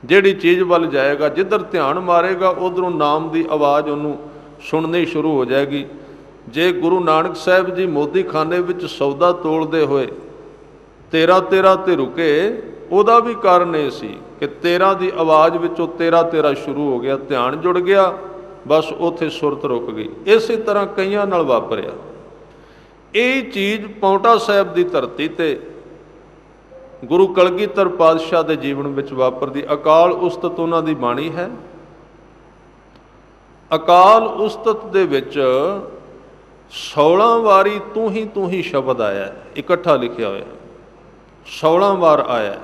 जिहड़ी चीज़ वल जाएगा, जिधर ध्यान मारेगा उधरों नाम की आवाज़ उन्होंने सुननी शुरू हो जाएगी। जे गुरु नानक साहब जी मोदी खाने विच सौदा तोलते हुए 13-13 ते रुके, उहदा भी कारण ये सी कि 13 की आवाज़ विचों 13-13 शुरू हो गया, ध्यान जुड़ गया, बस उत्थे सुरत रुक गई। इस तरह कईयां नाल वापरिया। यही चीज़ पाउंटा साहब की धरती ते गुरु कलगीधर पातशाह के जीवन में वापरदी। अकाल उस्तत उन्हां दी बाणी है। अकाल उस्तत दे विच 16 वारी तू ही शब्द आया, इकट्ठा लिखिया होया, 16 बार आया।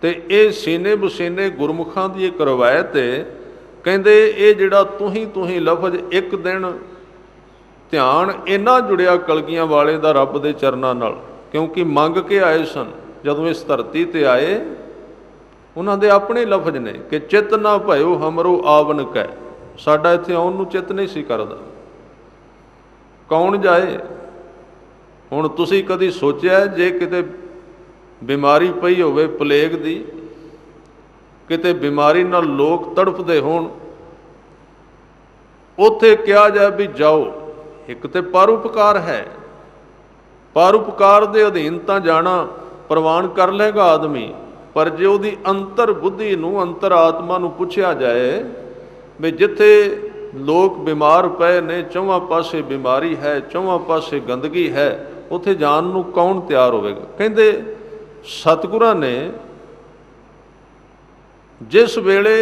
तो ये सीने बसीने गुरमुखां की एक रवायत है। कहते ये जिहड़ा तू ही लफज एक दिन ध्यान इन्ना जुड़िया कलगियां वाले दा रब दे चरनां नाल, क्योंकि मंग के आए सन। जदों इस धरती ते आए उन्हां दे अपने लफज ने कि चित ना भयो हमरो आवन कै। साडा इत्थे आउण नूं चित नहीं सी करदा, कौन जाए। हुण तुसीं कदी सोचिया जे किते बीमारी पई होवे प्लेग दी, किते बीमारी नाल लोग तड़फदे होण, उत्थे कहा जाए भी जाओ। एक तो परोपकार है, परोपकार दे अधीन तां जाना प्रवान कर लेगा आदमी, पर जे उहदी अंतर बुद्धि नूं अंतर आत्मा नूं पुछया जाए भी जिथे लोग बीमार पे ने, चौवां पासे बीमारी है, चौवां पासे गंदगी है, उत्थे जान नूं कौन तैयार होवेगा। कहंदे सतगुरां ने जिस वेले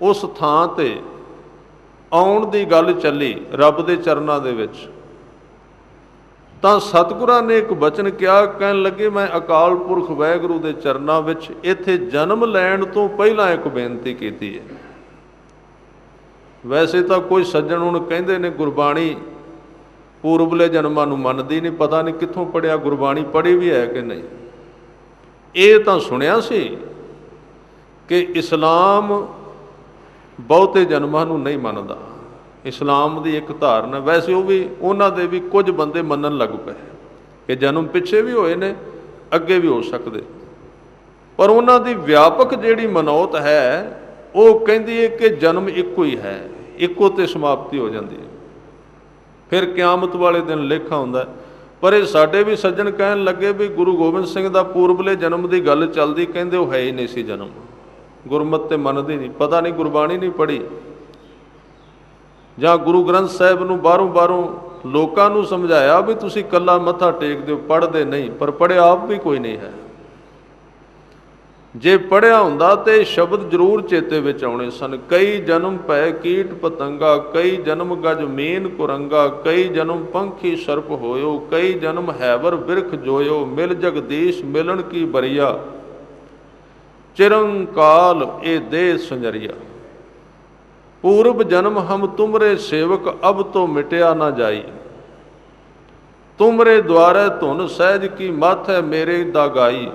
उस थां ते आउण दी गल चली रब दे चरनां दे विच, तां सतगुरां ने एक बचन कहा, कहण लगे मैं अकाल पुरख वाहिगुरू दे चरनां विच इत्थे जन्म लैण तो पहलां एक बेनती कीती है। वैसे तो कोई सज्जण हुण कहंदे ने गुरबाणी पूर्वले जन्मां नूं मनदी नहीं, पता नहीं कित्थों पढ़िया, गुरबाणी पढ़ी भी है कि नहीं। ये तो सुनिया सी कि इस्लाम बहुते जन्मां नूं नहीं मनदा। इस्लाम की एक धारणा, वैसे वो भी उन्हां दे भी कुछ बंदे मनन लग पे कि जन्म पिछे भी होए ने, अगे भी हो सकते, पर उन्हां दी व्यापक जिहड़ी मनौत है वो कहती है कि जन्म इक्को ही है, इक्को ते समाप्ति हो जाती है, फिर क्यामत वाले दिन लेखा हुंदा है। पर ये साडे भी सज्जण कहण लगे भी गुरु गोबिंद सिंह दा पूर्वले जन्म की गल चलदी, कहंदे वो है ही नहीं सी जन्म, गुरमत ते मनदी नहीं, पता नहीं गुरबाणी नहीं पढ़ी, जां गुरु ग्रंथ साहिब नूं बाहरों लोकां नूं समझाया भी तुसीं कल्ला मत्था टेक दिओ, पढ़दे नहीं, पर पढ़िया आप भी कोई नहीं है। जे पढ़िया हुंदा ते शब्द जरूर चेते विच आउणे सन। कई जन्म पै कीट पतंगा, कई जन्म गज मीन कुरंगा, कई जन्म पंखी सर्प होयो, कई जन्म हैवर बिरख जोयो, मिल जगदीश मिलन की बरिया, चिरंकाल ए देह संजरिया। पूर्व जन्म हम तुमरे सेवक, अब तो मिटया ना जाई, तुमरे द्वारे धुन सहज की माथे मेरे दागाई।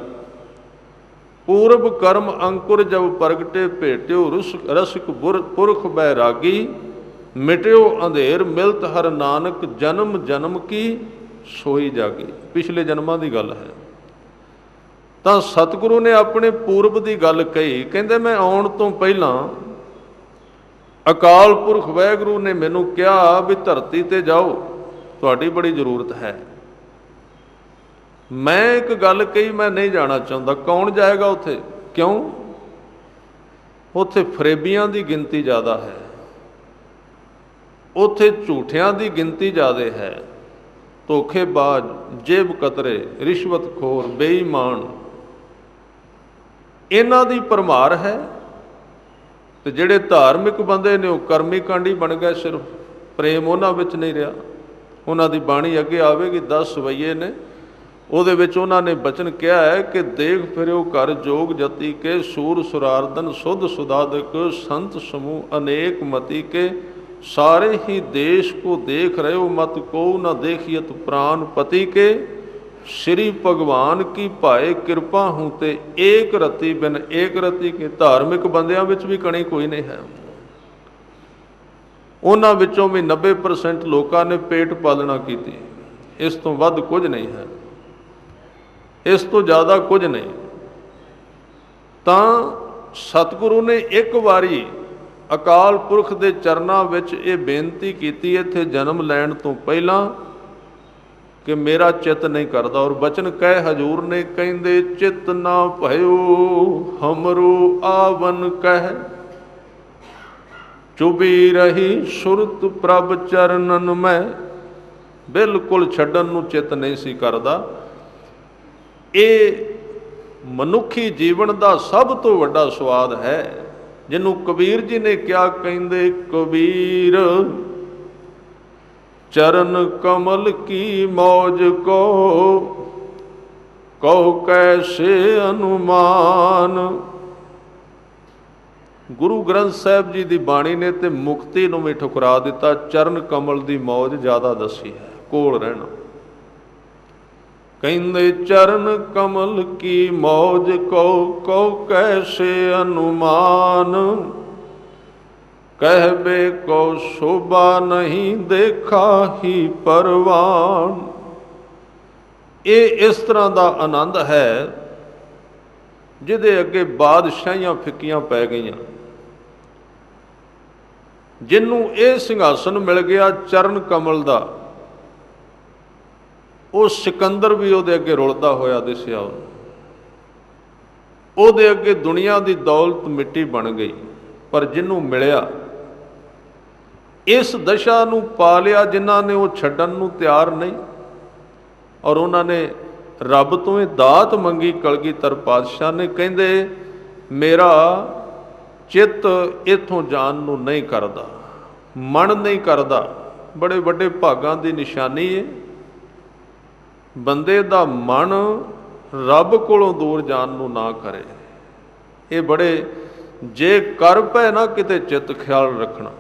पूर्व कर्म अंकुर जब प्रगटे भेट्यो, रसिक पुरख बैरागी, मिट्यो अंधेर मिलत हर नानक, जन्म जन्म की सोई जागी। पिछले जन्मां की गल है। तो सतगुरु ने अपने पूर्व की गल कही, कहते मैं आउण तो पहलां अकाल पुरख वाहिगुरू ने मैनू कहा भी धरती ते जाओ, ਤੁਹਾਡੀ ਬੜੀ ਜ਼ਰੂਰਤ ਹੈ। ਮੈਂ ਇੱਕ ਗੱਲ ਕਹੀ, ਮੈਂ ਨਹੀਂ ਜਾਣਾ ਚਾਹੁੰਦਾ। ਕੌਣ ਜਾਏਗਾ ਉੱਥੇ? ਕਿਉਂ? ਉੱਥੇ ਫਰੇਬੀਆਂ ਦੀ ਗਿਣਤੀ ਜ਼ਿਆਦਾ ਹੈ, ਉੱਥੇ ਝੂਠਿਆਂ ਦੀ ਗਿਣਤੀ ਜ਼ਿਆਦਾ ਹੈ, ਧੋਖੇਬਾਜ਼, ਜੇਬ ਕਤਰੇ, ਰਿਸ਼ਵਤਖੋਰ, ਬੇਈਮਾਨ, ਇਹਨਾਂ ਦੀ ਭਰਮਾਰ ਹੈ। ਤੇ ਜਿਹੜੇ ਧਾਰਮਿਕ ਬੰਦੇ ਨੇ ਉਹ ਕਰਮੀ ਕਾਂਡੀ ਬਣ ਗਏ, ਸਿਰਫ ਪ੍ਰੇਮ ਉਹਨਾਂ ਵਿੱਚ ਨਹੀਂ ਰਿਹਾ। ਉਹਨਾਂ ਦੀ ਬਾਣੀ ਅੱਗੇ ਆਵੇਗੀ, 10 ਸਵਈਏ ਨੇ, ਉਹਦੇ ਵਿੱਚ ਉਹਨਾਂ ਨੇ ਬਚਨ ਕਿਹਾ ਹੈ ਕਿ ਦੇਖ ਫਿਰਿਓ ਘਰ ਜੋਗ ਜਤੀ ਕੇ, ਸੂਰ ਸੁਰਾਰਦਨ ਸੁਧ ਸੁਦਾਦਕ, ਸੰਤ ਸਮੂਹ ਅਨੇਕ ਮਤੀ ਕੇ, ਸਾਰੇ ਹੀ ਦੇਸ਼ को देख रहे हो मत को न देखियत प्राण पति के, श्री भगवान की भाए किरपा हूँ ते एक रति बिन एक रति के। धार्मिक बंदियां विच भी कणी कोई नहीं है, उन्हां विचों भी 90% लोगों ने पेट पालना की, इस तो वध कुछ नहीं है, इस तो ज़्यादा कुछ नहीं। तां सतगुरु ने एक बारी अकाल पुरख के चरणों विच ये बेनती की इत्थे जन्म लैण तो पहला कि मेरा चित नहीं करता, और बचन कह हजूर ने कहंदे चित ना भयो हमरो आवन कह, चुभी रही सुरत प्रभ चरणन में। बिल्कुल छड्डन नूं चित नहीं सी करदा। ये मनुखी जीवन का सब तो वड्डा स्वाद है, जिन्हों कबीर जी ने क्या कहंदे, कबीर चरण कमल की मौज को कहो कैसे अनुमान। गुरु ग्रंथ साहिब जी की बाणी ने ते मुक्ति नूं भी ठुकरा दिता, चरण कमल की मौज ज़्यादा दसी है, कोल रहना। कहंदे चरण कमल की मौज को कैसे अनुमान, कहबे को शोभा नहीं देखा ही परवान। ये इस तरह का आनंद है जिहदे अगे बादशाहियां फिक्कियां पै गईयां। जिन्हों ये सिंघासन मिल गया चरण कमल का, वो सिकंदर भी उहदे अगे रुलदा होया दिसिया। उहदे अगे दुनिया की दौलत मिट्टी बन गई, पर जिन्हों मिलिया इस दशा नूं पा लिया जिन्हां ने वो छड्डण नूं तैयार नहीं, और उन्होंने रब तो ये दात मंगी। कलगीधर पातशाह ने कहंदे मेरा चित इथों जाण नूं नहीं करदा, मन नहीं करदा। बड़े बड़े भागां दी निशानी है, बंदे दा मन रब कोलों दूर जाण नूं ना करे। ये बड़े जे कर पै ना किते चित ख्याल रखना,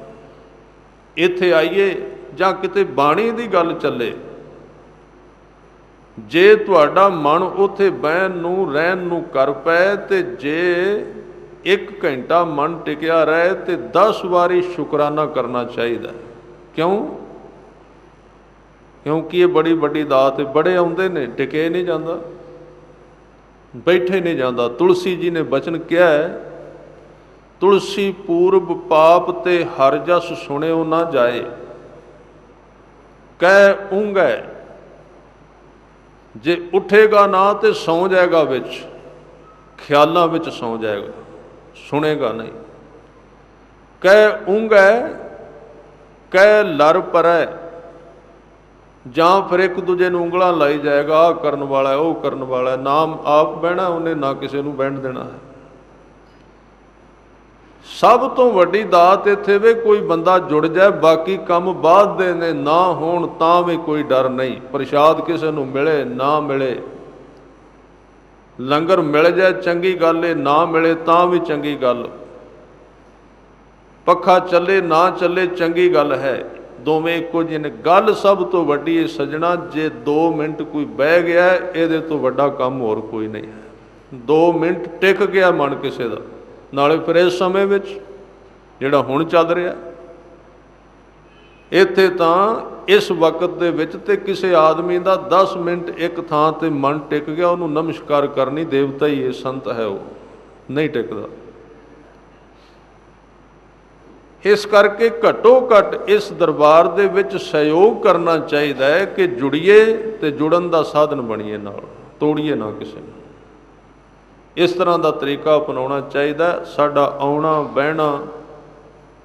इत्थे आइए जां किते बाणी दी गल चले, जे तुहाडा मन उत्थे बहन नूं रहन नूं कर पै, ते जे 1 घंटा मन टिकिया रहे तो 10 वारी शुकराना करना चाहिए। क्यों? क्योंकि ये बड़ी बड़ी दात है। बड़े आउंदे ने, टिके नहीं जाता, बैठे नहीं जाता। तुलसी जी ने बचन किया है, तुलसी पूर्व पाप ते हर जस सुनियो ना जाए, कह ऊँगै जे उठेगा ना तो सौ जाएगा, विच ख्यालों विच सौ जाएगा, सुनेगा नहीं। कह ऊँगै कह लर परै, जां फिर एक दूजे नूं उंगलां लाई जाएगा, आ करन वाला है, वो करन वाला है। नाम आप बहना उन्हें ना किसी नूं बहन देना है। सब तो वड्डी दात इत्थे वे कोई बंदा जुड़ जाए, बाकी काम बाद दे ने ना होण तां भी कोई डर नहीं। प्रसाद किसी नूं मिले ना मिले, लंगर मिल जाए चंगी गल है, ना मिले तां भी चंगी गल, पखा चले ना चले चंगी गल है, दोवें इक्को जिहे ने। गल सब तो वड्डी है सजना, जे 2 मिनट कोई बह गया ये तो वड्डा काम होर कोई नहीं है। 2 मिनट टिक गया मन किसी का, नाले फिर इस समय विच जिहड़ा हुण चल रहा इत्थे तां इस वक्त दे विच ते किसी आदमी का 10 मिनट एक थां ते मन टिक गया, उन्होंने नमस्कार करनी, देवता ही है, संत है, वो नहीं टिकदा। ਇਸ ਕਰਕੇ ਘੱਟੋ ਘੱਟ ਇਸ ਦਰਬਾਰ ਦੇ ਵਿੱਚ ਸਹਿਯੋਗ ਕਰਨਾ ਚਾਹੀਦਾ ਹੈ ਕਿ ਜੁੜੀਏ ਤੇ ਜੁੜਨ ਦਾ ਸਾਧਨ ਬਣੀਏ, ਨਾਲ ਤੋੜੀਏ ਨਾ ਕਿਸੇ ਨੂੰ। ਇਸ ਤਰ੍ਹਾਂ ਦਾ ਤਰੀਕਾ ਅਪਣਾਉਣਾ ਚਾਹੀਦਾ। ਸਾਡਾ ਆਉਣਾ ਬਹਿਣਾ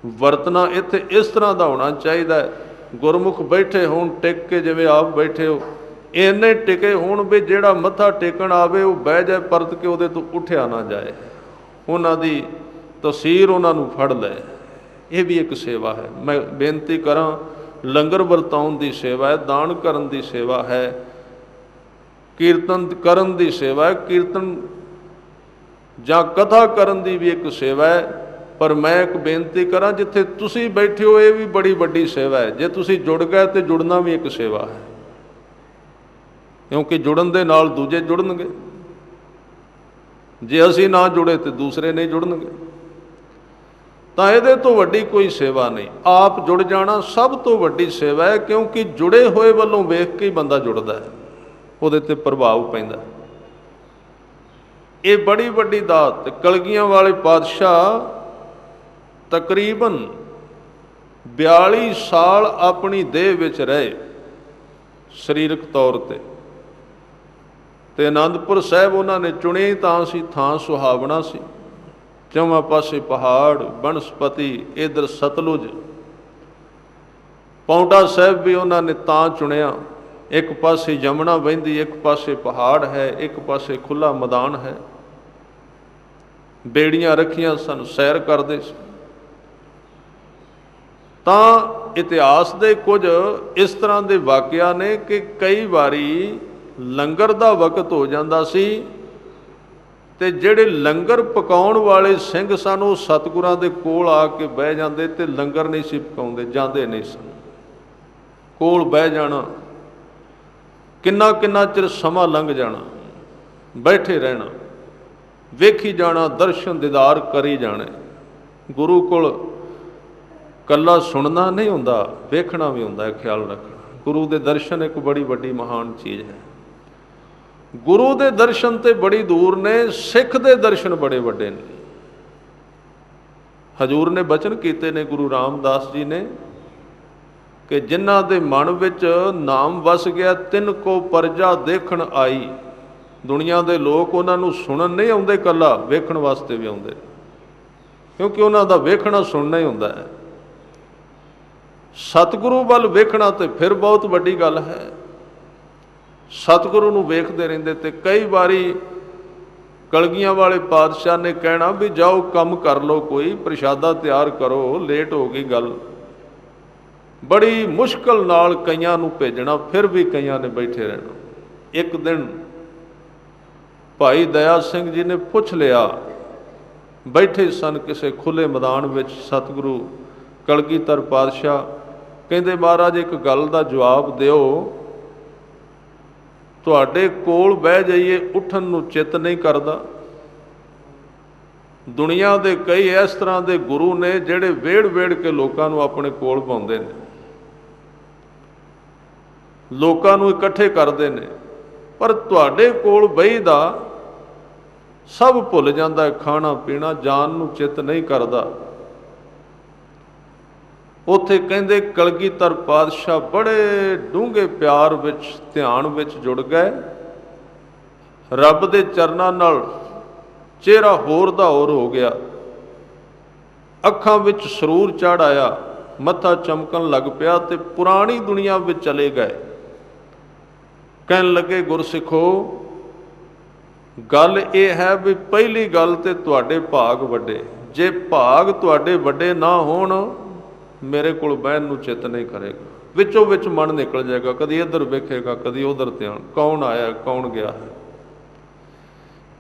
ਵਰਤਣਾ ਇੱਥੇ ਇਸ ਤਰ੍ਹਾਂ ਦਾ ਹੋਣਾ ਚਾਹੀਦਾ। ਗੁਰਮੁਖ ਬੈਠੇ ਹੋਣ ਟਿਕ ਕੇ, ਜਿਵੇਂ ਆਪ ਬੈਠੇ ਹੋ, ਇੰਨੇ ਟਿਕੇ ਹੋਣ ਵੀ ਜਿਹੜਾ ਮੱਥਾ ਟੇਕਣ ਆਵੇ ਉਹ ਬਹਿ ਜਾਏ, ਪਰਤ ਕੇ ਉਹਦੇ ਤੋਂ ਉੱਠਿਆ ਨਾ ਜਾਏ, ਉਹਨਾਂ ਦੀ ਤਸੀਰ ਉਹਨਾਂ ਨੂੰ ਫੜ ਲੈ। ਇਹ ਵੀ ਇੱਕ ਸੇਵਾ ਹੈ। ਮੈਂ ਬੇਨਤੀ ਕਰਾਂ, ਲੰਗਰ ਵਰਤਾਉਣ ਦੀ ਸੇਵਾ ਹੈ, ਦਾਨ ਕਰਨ ਦੀ ਸੇਵਾ ਹੈ, ਕੀਰਤਨ ਕਰਨ ਦੀ ਸੇਵਾ ਹੈ, ਕੀਰਤਨ ਜਾਂ ਕਥਾ ਕਰਨ ਦੀ ਵੀ ਇੱਕ ਸੇਵਾ ਹੈ। ਪਰ ਮੈਂ ਇੱਕ ਬੇਨਤੀ ਕਰਾਂ, ਜਿੱਥੇ ਤੁਸੀਂ ਬੈਠੇ ਹੋ ਇਹ ਵੀ ਬੜੀ ਵੱਡੀ ਸੇਵਾ ਹੈ। ਜੇ ਤੁਸੀਂ ਜੁੜ ਗਏ ਤੇ ਜੁੜਨਾ ਵੀ ਇੱਕ ਸੇਵਾ ਹੈ, ਕਿਉਂਕਿ ਜੁੜਨ ਦੇ ਨਾਲ ਦੂਜੇ ਜੁੜਨਗੇ। ਜੇ ਅਸੀਂ ਨਾ ਜੁੜੇ ਤੇ ਦੂਸਰੇ ਨਹੀਂ ਜੁੜਨਗੇ। ਤਾਂ ਇਹਦੇ ਤੋਂ ਵੱਡੀ ਕੋਈ ਸੇਵਾ ਨਹੀਂ। ਆਪ ਜੁੜ ਜਾਣਾ ਸਭ ਤੋਂ ਵੱਡੀ ਸੇਵਾ ਹੈ, ਕਿਉਂਕਿ ਜੁੜੇ ਹੋਏ ਵੱਲੋਂ ਵੇਖ ਕੇ ਹੀ ਬੰਦਾ ਜੁੜਦਾ ਹੈ, ਉਹਦੇ ਤੇ ਪ੍ਰਭਾਵ ਪੈਂਦਾ। ਇਹ ਬੜੀ ਵੱਡੀ ਦਾਤ। ਕਲਗੀਆਂ ਵਾਲੇ ਪਾਤਸ਼ਾਹ ਤਕਰੀਬਨ 42 ਸਾਲ ਆਪਣੀ ਦੇਹ ਵਿੱਚ ਰਹੇ ਸਰੀਰਕ ਤੌਰ ਤੇ ਅਨੰਦਪੁਰ ਸਾਹਿਬ ਉਹਨਾਂ ਨੇ ਚੁਣੇ ਤਾਂ ਸੀ, ਥਾਂ ਸੁਹਾਵਣਾ ਸੀ, ਚੌਵਾਂ ਪਾਸੇ ਪਹਾੜ ਬਨਸਪਤੀ, ਇੱਧਰ ਸਤਲੁਜ। ਪੌਂਟਾ ਸਾਹਿਬ ਵੀ ਉਹਨਾਂ ਨੇ ਤਾਂ ਚੁਣਿਆ, ਇੱਕ ਪਾਸੇ ਯਮੁਨਾ ਵਹਿੰਦੀ, ਇੱਕ ਪਾਸੇ ਪਹਾੜ ਹੈ, ਇੱਕ ਪਾਸੇ ਖੁੱਲ੍ਹਾ ਮੈਦਾਨ ਹੈ। ਬੇੜੀਆਂ ਰੱਖੀਆਂ ਸਨ, ਸੈਰ ਕਰਦੇ ਸੀ। ਤਾਂ ਇਤਿਹਾਸ ਦੇ ਕੁਝ ਇਸ ਤਰ੍ਹਾਂ ਦੇ ਵਾਕਿਆ ਨੇ ਕਿ ਕਈ ਵਾਰੀ ਲੰਗਰ ਦਾ ਵਕਤ ਹੋ ਜਾਂਦਾ ਸੀ ਤੇ ਜਿਹੜੇ ਲੰਗਰ ਪਕਾਉਣ ਵਾਲੇ ਸਿੰਘ ਸਨ ਉਹ ਸਤਿਗੁਰਾਂ ਦੇ ਕੋਲ ਆ ਕੇ ਬਹਿ ਜਾਂਦੇ ਤੇ ਲੰਗਰ ਨਹੀਂ ਸੀ ਪਕਾਉਂਦੇ, ਜਾਂਦੇ ਨਹੀਂ ਸਨ। ਕੋਲ ਬਹਿ ਜਾਣਾ, ਕਿੰਨਾ ਕਿੰਨਾ ਚਿਰ ਸਮਾਂ ਲੰਘ ਜਾਣਾ, ਬੈਠੇ ਰਹਿਣਾ, ਵੇਖੀ ਜਾਣਾ, ਦਰਸ਼ਨ ਦੀਦਾਰ ਕਰੀ ਜਾਣੇ। ਗੁਰੂ ਕੋਲ ਕੱਲਾ ਸੁਣਨਾ ਨਹੀਂ ਹੁੰਦਾ, ਵੇਖਣਾ ਵੀ ਹੁੰਦਾ ਹੈ, ਖਿਆਲ ਰੱਖਣਾ। ਗੁਰੂ ਦੇ ਦਰਸ਼ਨ ਇੱਕ ਬੜੀ ਵੱਡੀ ਮਹਾਨ ਚੀਜ਼ ਹੈ। ਗੁਰੂ ਦੇ ਦਰਸ਼ਨ ਤੇ ਬੜੀ ਦੂਰ ਨੇ, ਸਿੱਖ ਦੇ ਦਰਸ਼ਨ ਬੜੇ ਵੱਡੇ ਨੇ। ਹਜ਼ੂਰ ਨੇ ਬਚਨ ਕੀਤੇ ਨੇ ਗੁਰੂ ਰਾਮਦਾਸ ਜੀ ਨੇ ਕਿ ਜਿਨ੍ਹਾਂ ਦੇ ਮਨ ਵਿੱਚ ਨਾਮ ਵਸ ਗਿਆ, ਤਿੰਨ ਕੋ ਪਰਜਾ ਦੇਖਣ ਆਈ। ਦੁਨੀਆ ਦੇ ਲੋਕ ਉਹਨਾਂ ਨੂੰ ਸੁਣਨ ਨਹੀਂ ਆਉਂਦੇ, ਕੱਲਾ ਵੇਖਣ ਵਾਸਤੇ ਵੀ ਆਉਂਦੇ, ਕਿਉਂਕਿ ਉਹਨਾਂ ਦਾ ਵੇਖਣਾ ਸੁਣਨਾ ਹੀ ਹੁੰਦਾ ਹੈ। ਸਤਿਗੁਰੂ ਵੱਲ ਵੇਖਣਾ ਤੇ ਫਿਰ ਬਹੁਤ ਵੱਡੀ ਗੱਲ ਹੈ। ਸਤਿਗੁਰੂ ਨੂੰ ਵੇਖਦੇ ਰਹਿੰਦੇ। ਤੇ ਕਈ ਵਾਰੀ ਕਲਗੀਆਂ ਵਾਲੇ ਪਾਤਸ਼ਾਹ ਨੇ ਕਹਿਣਾ ਵੀ ਜਾਓ ਕੰਮ ਕਰ ਲਓ, ਕੋਈ ਪ੍ਰਸ਼ਾਦਾ ਤਿਆਰ ਕਰੋ, ਲੇਟ ਹੋ ਗਈ ਗੱਲ। ਬੜੀ ਮੁਸ਼ਕਲ ਨਾਲ ਕਈਆਂ ਨੂੰ ਭੇਜਣਾ, ਫਿਰ ਵੀ ਕਈਆਂ ਨੇ ਬੈਠੇ ਰਹਿਣਾ। ਇੱਕ ਦਿਨ ਭਾਈ ਦਇਆ ਸਿੰਘ ਜੀ ਨੇ ਪੁੱਛ ਲਿਆ, ਬੈਠੇ ਸਨ ਕਿਸੇ ਖੁੱਲ੍ਹੇ ਮੈਦਾਨ ਵਿੱਚ, ਸਤਿਗੁਰੂ ਕਲਗੀਧਰ ਪਾਤਸ਼ਾਹ ਕਹਿੰਦੇ, ਮਹਾਰਾਜ ਇੱਕ ਗੱਲ ਦਾ ਜਵਾਬ ਦਿਓ, ਤੁਹਾਡੇ ਕੋਲ ਬਹਿ ਜਾਈਏ ਉੱਠਣ ਨੂੰ ਚਿੱਤ ਨਹੀਂ ਕਰਦਾ। ਦੁਨੀਆ ਦੇ ਕਈ ਇਸ ਤਰ੍ਹਾਂ ਦੇ ਗੁਰੂ ਨੇ ਜਿਹੜੇ ਵੇੜ ਵੇੜ ਕੇ ਲੋਕਾਂ ਨੂੰ ਆਪਣੇ ਕੋਲ ਪਾਉਂਦੇ ਨੇ, ਲੋਕਾਂ ਨੂੰ ਇਕੱਠੇ ਕਰਦੇ ਨੇ, ਪਰ ਤੁਹਾਡੇ ਕੋਲ ਬਹਿਦਾ ਸਭ ਭੁੱਲ ਜਾਂਦਾ, ਖਾਣਾ ਪੀਣਾ, ਜਾਣ ਨੂੰ ਚਿੱਤ ਨਹੀਂ ਕਰਦਾ। ਉੱਥੇ ਕਹਿੰਦੇ ਕਲਗੀਧਰ ਪਾਤਸ਼ਾਹ ਬੜੇ ਡੂੰਘੇ ਪਿਆਰ ਵਿੱਚ, ਧਿਆਨ ਵਿੱਚ ਜੁੜ ਗਏ। ਰੱਬ ਦੇ ਚਰਨਾਂ ਨਾਲ ਚਿਹਰਾ ਹੋਰ ਦਾ ਹੋਰ ਹੋ ਗਿਆ, ਅੱਖਾਂ ਵਿੱਚ ਸਰੂਰ ਚੜ੍ਹ ਆਇਆ, ਮੱਥਾ ਚਮਕਣ ਲੱਗ ਪਿਆ ਤੇ ਪੁਰਾਣੀ ਦੁਨੀਆ ਵਿੱਚ ਚਲੇ ਗਏ। ਕਹਿਣ ਲੱਗੇ, ਗੁਰਸਿੱਖੋ, ਗੱਲ ਇਹ ਹੈ ਵੀ ਪਹਿਲੀ ਗੱਲ ਤੇ ਤੁਹਾਡੇ ਭਾਗ ਵੱਡੇ। ਜੇ ਭਾਗ ਤੁਹਾਡੇ ਵੱਡੇ ਨਾ ਹੋਣ, ਮੇਰੇ ਕੋਲ ਬਹਿਣ ਨੂੰ ਚਿੱਤ ਨਹੀਂ ਕਰੇਗਾ। ਵਿੱਚੋਂ ਵਿੱਚ ਮਨ ਨਿਕਲ ਜਾਏਗਾ, ਕਦੀ ਇੱਧਰ ਵੇਖੇਗਾ, ਕਦੀ ਉੱਧਰ ਧਿਆਨ, ਕੌਣ ਆਇਆ ਕੌਣ ਗਿਆ ਹੈ।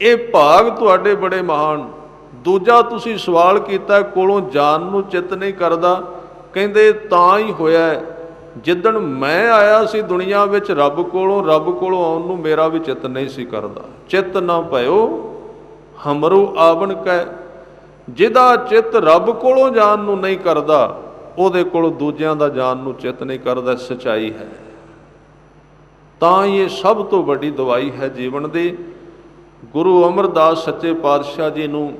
ਇਹ ਭਾਗ ਤੁਹਾਡੇ ਬੜੇ ਮਹਾਨ। ਦੂਜਾ ਤੁਸੀਂ ਸਵਾਲ ਕੀਤਾ, ਕੋਲੋਂ ਜਾਣ ਨੂੰ ਚਿੱਤ ਨਹੀਂ ਕਰਦਾ। ਕਹਿੰਦੇ ਤਾਂ ਹੀ ਹੋਇਆ ਜਿੱਦਣ ਮੈਂ ਆਇਆ ਸੀ ਦੁਨੀਆ ਵਿੱਚ ਰੱਬ ਕੋਲੋਂ ਆਉਣ ਨੂੰ ਮੇਰਾ ਵੀ ਚਿੱਤ ਨਹੀਂ ਸੀ ਕਰਦਾ। ਚਿੱਤ ਨਾ ਭਇਓ ਹਮਰੂ ਆਵਣ ਕੈ। ਜਿਹਦਾ ਚਿੱਤ ਰੱਬ ਕੋਲੋਂ ਜਾਣ ਨੂੰ ਨਹੀਂ ਕਰਦਾ, ਉਹਦੇ ਕੋਲ ਦੂਜਿਆਂ ਦਾ ਜਾਣ ਨੂੰ ਚਿੱਤ ਨਹੀਂ ਕਰਦਾ। ਸੱਚਾਈ ਹੈ। ਤਾਂ ਹੀ ਇਹ ਸਭ ਤੋਂ ਵੱਡੀ ਦਵਾਈ ਹੈ ਜੀਵਨ ਦੀ। ਗੁਰੂ ਅਮਰਦਾਸ ਸੱਚੇ ਪਾਤਸ਼ਾਹ ਜੀ ਨੂੰ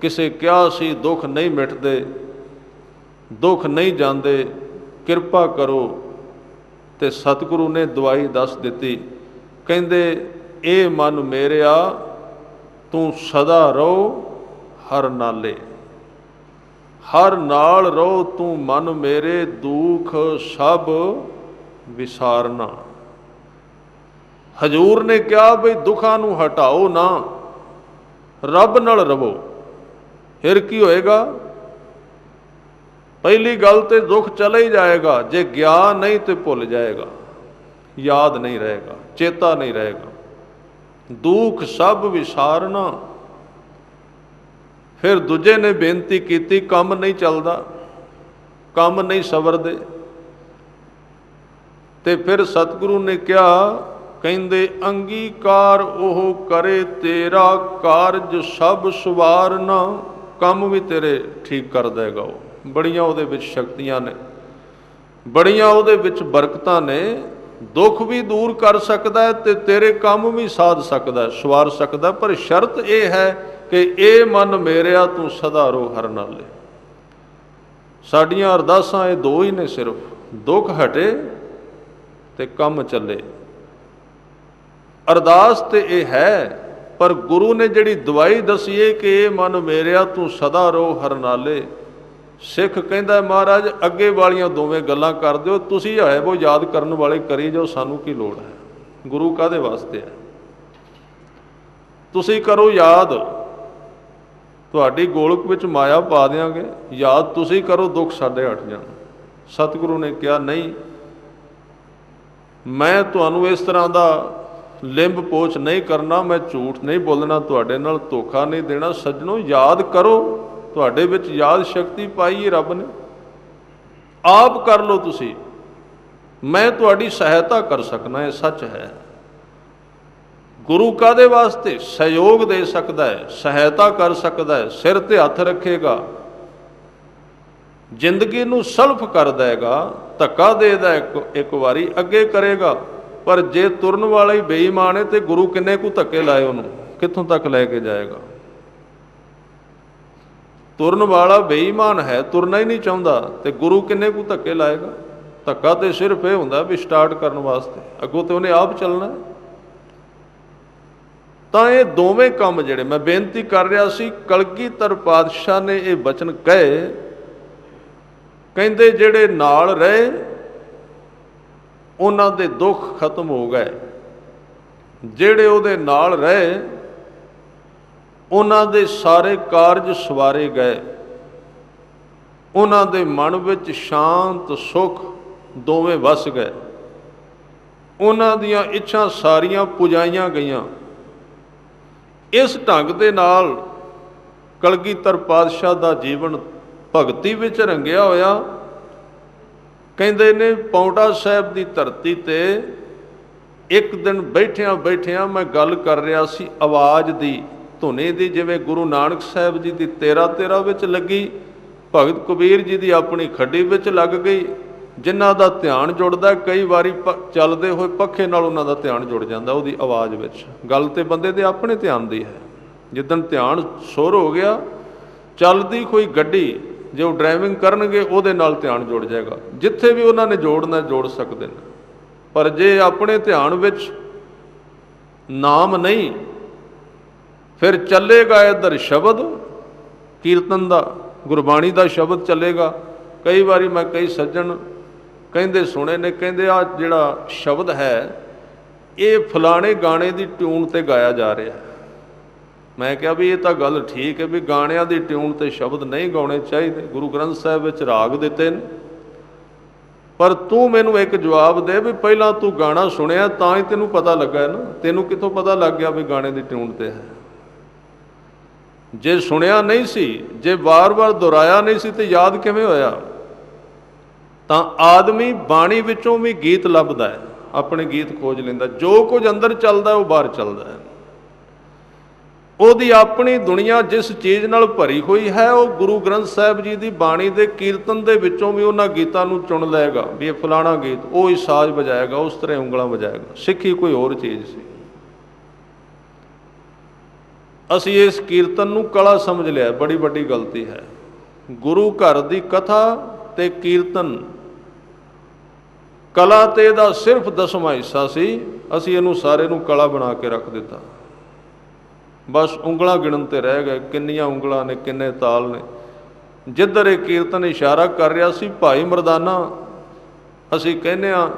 ਕਿਸੇ ਕਿਹਾ ਸੀ ਦੁੱਖ ਨਹੀਂ ਮਿਟਦੇ, दुख नहीं जाते, किरपा करो। तो सतगुरु ने दवाई दस दी, कहते ए मन मेरिया तू सदा रहो हर नाले, हर नाल रहो तू मन मेरे, दुख सब विसारना। हजूर ने कहा बई दुखा नू हटाओ ना, रब नाल रवो, फिर की होएगा? पहली गल तो दुख चला ही जाएगा, जे ज्ञान नहीं तो भुल जाएगा, याद नहीं रहेगा, चेता नहीं रहेगा। दुख सब विसारना। फिर दूजे ने बेनती की, काम नहीं चलता, काम नहीं सवरदे। ते फिर सतगुरु ने कहा, कहते अंगीकार ओह करे तेरा, कारज सब सवारना। काम भी तेरे ठीक कर देगा वो। बड़ियां उहदे विच शक्तियां ने, बड़ियां उहदे विच बरकतां ने। दुख भी दूर कर सकता है ते तेरे काम भी साध सकता है, सवार सकता है। पर शर्त यह है कि ए मन मेरिया तू सदा रो हर नाले। साडियां अरदासां ये दो ही ने सिर्फ, दुख हटे ते कम चले। अरदास तो यह है, पर गुरु ने जिहड़ी दवाई दसी है कि ए मन मेरिया तू सदा रो हर नाले। सिख कहता महाराज अगे वालियां दोवें गल्लां कर दिओ, तुसीं है वो याद करन वाले करी जाओ, सानू की लोड़ है? गुरु काहदे वास्ते है? तुसीं करो याद, तुहाडी गोलक विच माया पा देंगे, याद तुसीं करो, दुख साडे हट जाण। सतगुरु ने कहा नहीं, मैं तुहानू इस तरह का लिंब पोच नहीं करना, मैं झूठ नहीं बोलना, तुहाडे नाल धोखा नहीं देना। सज्जनों याद करो, तुहाडे विच याद शक्ति पाई है रब ने, आप कर लो तुसी, मैं तुहाडी सहायता कर सकना, है सच है। गुरु कादे वास्ते? सहयोग दे सकता है, सहायता कर सकता है, सिर ते हथ रखेगा, जिंदगी नू सल्फ कर देगा, धक्का देगा एक बारी अगे करेगा। पर जे तुरन वाला ही बेईमान है तो गुरु किन्ने कु धक्के लाए, उन्होंने कित्थों तक लैके जाएगा? तुरन वाला बेईमान है, तुरना ही नहीं चाहता, तो गुरु किन्ने कु धक्के लाएगा? धक्का तो सिर्फ यह होंदा भी स्टार्ट करने वास्ते, अगों तो उन्हें आप चलना है। तो ये दोवें काम जिहड़े मैं बेनती कर रहा सी, कलगीधर पातशाह ने ये बचन कहे, कहते जिहड़े नाल रहे उन्हां दे दुख खत्म हो गए, जिहड़े उहदे नाल रहे उन्हां दे सारे कारज सवारे गए, उन्हां दे मन विच शांत सुख दोवें वस गए, उन्हां दियां इच्छा सारियां पुजाइयां गईयां। इस ढंग दे नाल कलगीधर पातशाह दा जीवन भगती विच रंगिया होया। कहते ने पौंटा साहब की धरती ते एक दिन बैठिया बैठिया मैं गल कर रहा सी आवाज़ दी, धुनी दी, जिवें गुरु नानक साहब जी की 13-13 विच लगी, भगत कबीर जी की अपनी खड्डी विच लग गई। जिन्हां दा ध्यान जुड़दा, कई वारी चलदे होए पखे नाल उन्हां दा ध्यान जुड़ जांदा उहदी आवाज़ विच। गल ते बंदे दे अपने ध्यान दी है। जिद्दन ध्यान सुर हो गया, चलदी कोई गड्डी जो ड्राइविंग करनगे उहदे नाल ध्यान जुड़ जाएगा, जिथे भी उन्होंने जोड़ना जोड़ सकते हैं। पर जे अपने ध्यान विच नाम नहीं, फिर चलेगा इधर शब्द कीर्तन का, गुरबाणी का शब्द चलेगा। कई बारी मैं कई सज्जन कहते सुने ने, कहते आ जिहड़ा शब्द है ये फलाने गाने की ट्यून ते गाया जा रहा है। मैं क्या भी ये तो गल ठीक है भी गाणियां दी ट्यून ते शब्द नहीं गाने चाहिए, गुरु ग्रंथ साहिब विच राग दिते ने। पर तू मैनू एक जवाब दे भी पहला तू गाना सुनिया तां ही तेनू पता लगा है ना, तेनू कितों पता लग गया भी गाने की ट्यून ते है? जे सुनिया नहीं सी, जे बार बार दोहराया नहीं सी, तो याद किवें होया? तां आदमी बाणी विचों भी गीत लभदा है, अपने गीत खोज लैंदा, जो कुछ अंदर चलदा है वो बाहर चलदा है। ਉਹਦੀ ਆਪਣੀ ਦੁਨੀਆ जिस चीज़ नाल भरी हुई है वो गुरु ग्रंथ साहिब जी की बाणी के कीर्तन के विचों भी उन्होंने गीतों को चुन लेगा भी ये फलाना गीत, वो ही साज बजाएगा, उस तरह ਉਂਗਲਾਂ बजाएगा। सिक्खी कोई होर चीज़ सी, असी इस कीर्तन को कला समझ लिया, बड़ी वड्डी गलती है। गुरु घर की कथा ਤੇ ਕੀਰਤਨ ਕਲਾ ਤੇ ਇਹਦਾ ਸਿਰਫ 10ਵਾਂ ਹਿੱਸਾ ਸੀ। ਅਸੀਂ ਇਹਨੂੰ ਸਾਰੇ ਨੂੰ ਕਲਾ ਬਣਾ ਕੇ ਰੱਖ ਦਿੱਤਾ। ਬਸ ਉਂਗਲਾਂ ਗਿਣਨ ਤੇ ਰਹਿ ਗਏ, ਕਿੰਨੀਆਂ ਉਂਗਲਾਂ ਨੇ, ਕਿੰਨੇ ਤਾਲ ਨੇ। ਜਿੱਧਰ ਇਹ ਕੀਰਤਨ ਇਸ਼ਾਰਾ ਕਰ ਰਿਹਾ ਸੀ, ਭਾਈ ਮਰਦਾਨਾ ਅਸੀਂ ਕਹਿੰਦੇ ਹਾਂ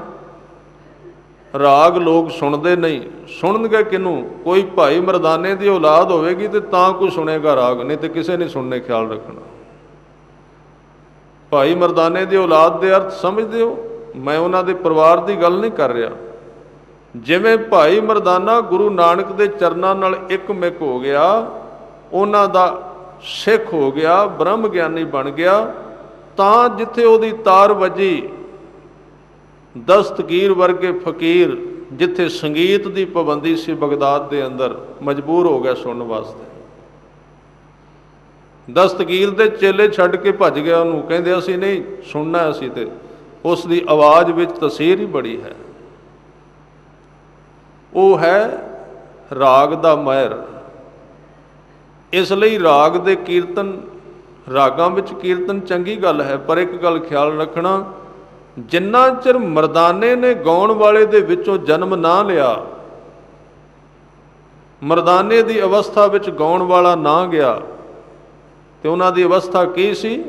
ਰਾਗ ਲੋਕ ਸੁਣਦੇ ਨਹੀਂ, ਸੁਣਨਗੇ ਕਿਹਨੂੰ? ਕੋਈ ਭਾਈ ਮਰਦਾਨੇ ਦੀ ਔਲਾਦ ਹੋਵੇਗੀ ਤੇ ਤਾਂ ਕੋਈ ਸੁਣੇਗਾ ਰਾਗ, ਨਹੀਂ ਤੇ ਕਿਸੇ ਨੇ ਸੁਣਨੇ। ਖਿਆਲ ਰੱਖਣਾ, ਭਾਈ ਮਰਦਾਨੇ ਦੀ ਔਲਾਦ ਦੇ ਅਰਥ ਸਮਝਦੇ ਹੋ? ਮੈਂ ਉਹਨਾਂ ਦੇ ਪਰਿਵਾਰ ਦੀ ਗੱਲ ਨਹੀਂ ਕਰ ਰਿਹਾ। ਜਿਵੇਂ ਭਾਈ ਮਰਦਾਨਾ ਗੁਰੂ ਨਾਨਕ ਦੇ ਚਰਨਾਂ ਨਾਲ ਇੱਕਮਿਕ ਹੋ ਗਿਆ, ਉਹਨਾਂ ਦਾ ਸਿੱਖ ਹੋ ਗਿਆ, ਬ੍ਰਹਮ ਗਿਆਨੀ ਬਣ ਗਿਆ, ਤਾਂ ਜਿੱਥੇ ਉਹਦੀ ਤਾਰ ਵੱਜੀ, ਦਸਤਗੀਰ ਵਰਗੇ ਫਕੀਰ ਜਿੱਥੇ ਸੰਗੀਤ ਦੀ ਪਾਬੰਦੀ ਸੀ ਬਗਦਾਦ ਦੇ ਅੰਦਰ, ਮਜਬੂਰ ਹੋ ਗਿਆ ਸੁਣਨ ਵਾਸਤੇ। ਦਸਤਗੀਰ ਦੇ ਚੇਲੇ ਛੱਡ ਕੇ ਭੱਜ ਗਿਆ ਉਹਨੂੰ, ਕਹਿੰਦੇ ਅਸੀਂ ਨਹੀਂ ਸੁਣਨਾ, ਅਸੀਂ ਤੇ ਉਸ ਦੀ ਆਵਾਜ਼ ਵਿੱਚ ਤਸੀਰ ਹੀ ਬੜੀ ਹੈ। ਉਹ ਹੈ ਰਾਗ ਦਾ ਮਾਹਿਰ। ਇਸ ਲਈ ਰਾਗ ਦੇ ਕੀਰਤਨ, ਰਾਗਾਂ ਵਿੱਚ ਕੀਰਤਨ ਚੰਗੀ ਗੱਲ ਹੈ, ਪਰ ਇੱਕ ਗੱਲ ਖਿਆਲ ਰੱਖਣਾ, ਜਿੰਨਾ ਚਿਰ ਮਰਦਾਨੇ ਨੇ ਗਾਉਣ ਵਾਲੇ ਦੇ ਵਿੱਚੋਂ ਜਨਮ ਨਾ ਲਿਆ, ਮਰਦਾਨੇ ਦੀ ਅਵਸਥਾ ਵਿੱਚ ਗਾਉਣ ਵਾਲਾ ਨਾ ਗਿਆ, ਤੇ ਉਹਨਾਂ ਦੀ ਅਵਸਥਾ ਕੀ ਸੀ?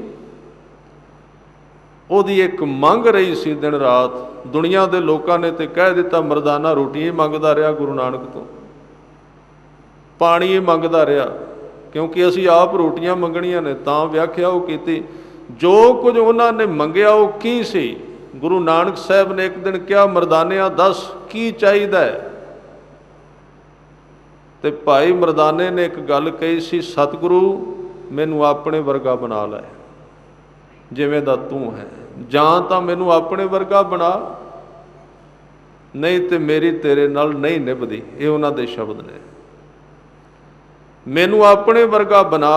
ਉਹਦੀ ਇੱਕ ਮੰਗ ਰਹੀ ਸੀ ਦਿਨ ਰਾਤ। ਦੁਨੀਆ ਦੇ ਲੋਕਾਂ ਨੇ ਤੇ ਕਹਿ ਦਿੱਤਾ ਮਰਦਾਨਾ ਰੋਟੀ ਹੀ ਮੰਗਦਾ ਰਿਹਾ, ਗੁਰੂ ਨਾਨਕ ਤੋਂ ਪਾਣੀ ਹੀ ਮੰਗਦਾ ਰਿਹਾ, ਕਿਉਂਕਿ ਅਸੀਂ ਆਪ ਰੋਟੀਆਂ ਮੰਗਣੀਆਂ ਨੇ, ਤਾਂ ਵਿਆਖਿਆ ਉਹ ਕੀਤੀ। ਜੋ ਕੁਝ ਉਹਨਾਂ ਨੇ ਮੰਗਿਆ ਉਹ ਕੀ ਸੀ? ਗੁਰੂ ਨਾਨਕ ਸਾਹਿਬ ਨੇ ਇੱਕ ਦਿਨ ਕਿਹਾ, ਮਰਦਾਨਿਆਂ ਦੱਸ ਕੀ ਚਾਹੀਦਾ ਹੈ? ਤੇ ਭਾਈ ਮਰਦਾਨੇ ਨੇ ਇੱਕ ਗੱਲ ਕਹੀ ਸੀ, ਸਤਿਗੁਰੂ ਮੈਨੂੰ ਆਪਣੇ ਵਰਗਾ ਬਣਾ ਲੈ, ਜਿਵੇਂ ਦਾ ਤੂੰ ਹੈ। ਜਾਂ ਤਾਂ ਮੈਨੂੰ ਆਪਣੇ ਵਰਗਾ ਬਣਾ, ਨਹੀਂ ਤੇ ਮੇਰੀ ਤੇਰੇ ਨਾਲ ਨਹੀਂ ਨਿਭਦੀ। ਇਹ ਉਹਨਾਂ ਦੇ ਸ਼ਬਦ ਨੇ। ਮੈਨੂੰ ਆਪਣੇ ਵਰਗਾ ਬਣਾ।